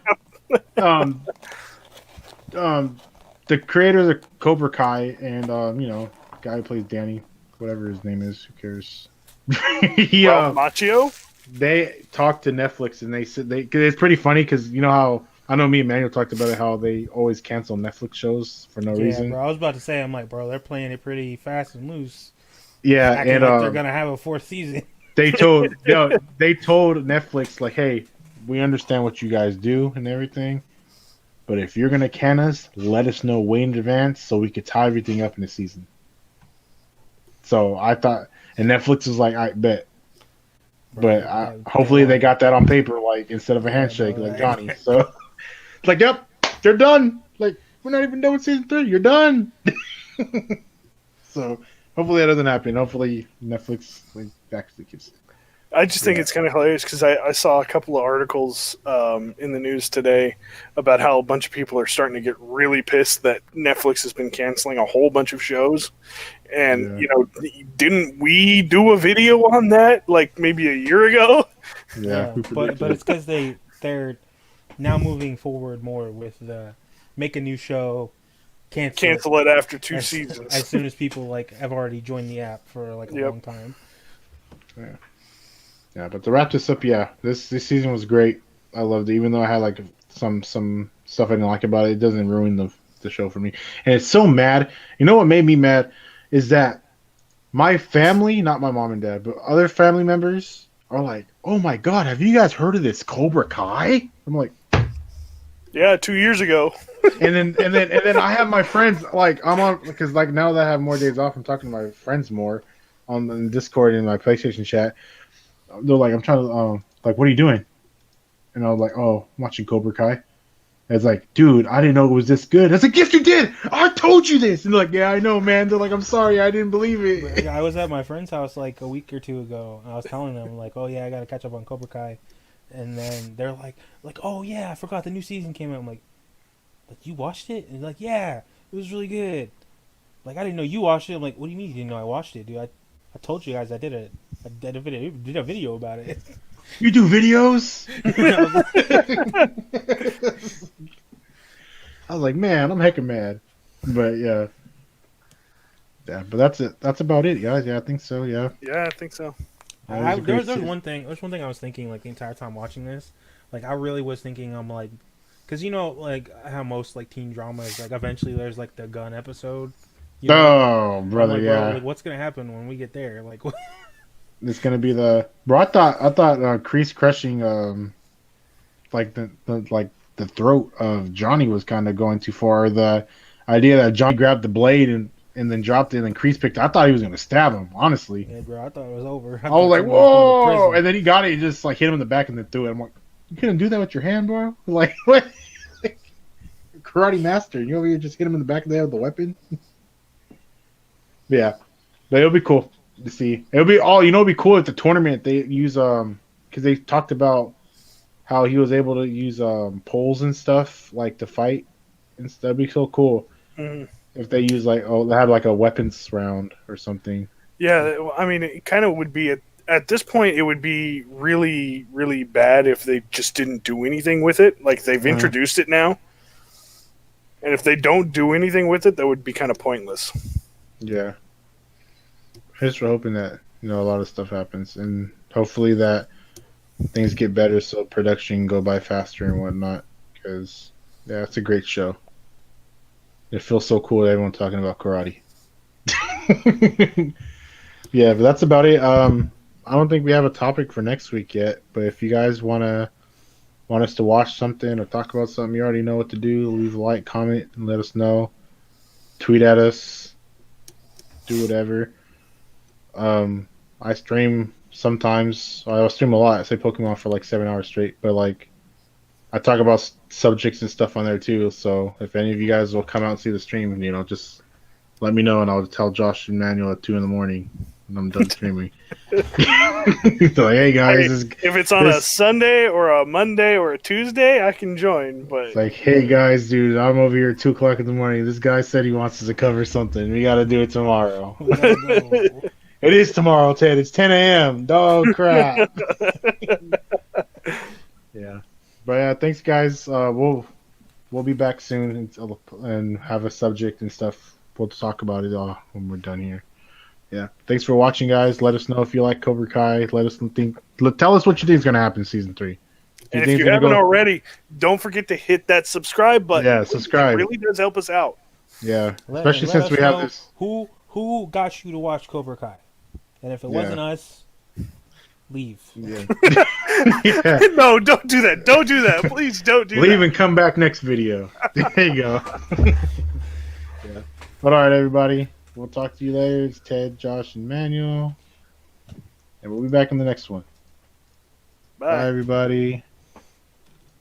Speaker 1: the creators of Cobra Kai and guy who plays Danny, whatever his name is, who cares?
Speaker 3: Machio?
Speaker 1: They talked to Netflix and they said cause it's pretty funny because you know how I know me and Manuel talked about it, how they always cancel Netflix shows for no reason.
Speaker 2: Yeah, bro. I was about to say, I'm like, bro, they're playing it pretty fast and loose.
Speaker 1: Yeah,
Speaker 2: acting
Speaker 1: and
Speaker 2: like they're gonna have a 4th season.
Speaker 1: They told Netflix, like, hey, we understand what you guys do and everything, but if you're gonna can us, let us know way in advance so we could tie everything up in the season. So I thought, and Netflix was like, I bet. But hopefully they got that on paper, like instead of a handshake, like Johnny. So it's like, yep, they're done. Like, we're not even done with season 3. You're done. So hopefully that doesn't happen. Hopefully Netflix actually gives it.
Speaker 3: I just think it's kind of hilarious because I saw a couple of articles in the news today about how a bunch of people are starting to get really pissed that Netflix has been canceling a whole bunch of shows. And, didn't we do a video on that like maybe a year ago?
Speaker 2: Yeah, but it's because they're now moving forward more with the make a new show, cancel
Speaker 3: it after 2 seasons.
Speaker 2: As soon as people have already joined the app for a long time.
Speaker 1: Yeah. Yeah, but to wrap this up, this season was great. I loved it, even though I had some stuff I didn't like about it. It doesn't ruin the show for me. And it's so mad. You know what made me mad is that my family, not my mom and dad, but other family members are like, "Oh my god, have you guys heard of this Cobra Kai?" I'm like,
Speaker 3: "Yeah, 2 years ago."
Speaker 1: and then I have my friends I'm on because now that I have more days off, I'm talking to my friends more on the Discord and my PlayStation chat. They're like, I'm trying to, what are you doing? And I was like, oh, I'm watching Cobra Kai. And it's like, dude, I didn't know it was this good. I was like, yes, you did. I told you this. And they're like, yeah, I know, man. They're like, I'm sorry, I didn't believe it.
Speaker 2: I was at my friend's house a week or 2 ago, and I was telling them, oh, yeah, I got to catch up on Cobra Kai. And then they're like, oh, yeah, I forgot the new season came out. I'm like, you watched it? And they're like, yeah, it was really good. I didn't know you watched it. I'm like, what do you mean you didn't know I watched it, dude? I told you guys I did a video about it.
Speaker 1: You do videos? I was like, man, I'm hecka mad. But yeah. Yeah, but that's it. That's about it, guys. Yeah, I think so, yeah.
Speaker 3: Yeah, I think so.
Speaker 2: There's one thing. There's one thing I was thinking like the entire time watching this. Like I really was thinking, I'm like, because you know, like how most like teen dramas, like eventually there's like the gun episode. You know?
Speaker 1: Oh, brother,
Speaker 2: like,
Speaker 1: yeah.
Speaker 2: Bro, like, what's gonna happen when we get there? Like,
Speaker 1: It's gonna be the bro. I thought crease crushing like the throat of Johnny was kind of going too far. The idea that Johnny grabbed the blade and then dropped it and then Crease picked it. I thought he was gonna stab him. Honestly,
Speaker 2: yeah, bro, I thought it was over.
Speaker 1: I was like, whoa! And then he got it. He just like hit him in the back and then threw it. I'm like, you couldn't do that with your hand, bro. Like what? Karate master. You over here just hit him in the back of the head with the weapon. Yeah, but it'll be cool to see. It'll be all it'll be cool at the tournament. They use because they talked about how he was able to use poles and stuff like to fight, and that'd be so cool if they use like they had like a weapons round or something.
Speaker 3: Yeah, I mean, it kind of would be at this point. It would be really, really bad if they just didn't do anything with it. Like they've introduced it now, and if they don't do anything with it, that would be kind of pointless.
Speaker 1: Yeah, I just hoping that a lot of stuff happens, and hopefully that things get better so production can go by faster and whatnot. Because yeah, it's a great show. It feels so cool that everyone's talking about karate. Yeah, but that's about it. I don't think we have a topic for next week yet. But if you guys want us to watch something or talk about something, you already know what to do. Leave a like, comment, and let us know. Tweet at us. Do whatever. I stream sometimes. I stream a lot. I say Pokemon for like 7 hours straight. But like, I talk about subjects and stuff on there too. So if any of you guys will come out and see the stream, just let me know and I'll tell Josh and Manuel at 2 a.m. when I'm done streaming. So hey guys,
Speaker 3: if it's on a Sunday or a Monday or a Tuesday, I can join. But
Speaker 1: it's like, hey guys, dude, I'm over here at 2 o'clock in the morning. This guy said he wants us to cover something. We got to do it tomorrow. It is tomorrow, Ted. It's 10 a.m. Dog crap. Yeah. But yeah, thanks, guys. We'll be back soon and have a subject and stuff. We'll talk about it all when we're done here. Yeah. Thanks for watching, guys. Let us know if you like Cobra Kai. Tell us what you think is going to happen in season 3.
Speaker 3: And if you haven't already, don't forget to hit that subscribe button.
Speaker 1: Yeah, subscribe.
Speaker 3: It really does help us out.
Speaker 1: Yeah. Especially since we have this.
Speaker 2: Who got you to watch Cobra Kai? And if it wasn't us, leave.
Speaker 1: Yeah.
Speaker 3: Yeah. No, don't do that. Don't do that. Please don't do that.
Speaker 1: Leave and come back next video. There you go. Yeah. But all right, everybody. We'll talk to you later. It's Ted, Josh, and Manuel. And we'll be back in the next one. Bye everybody.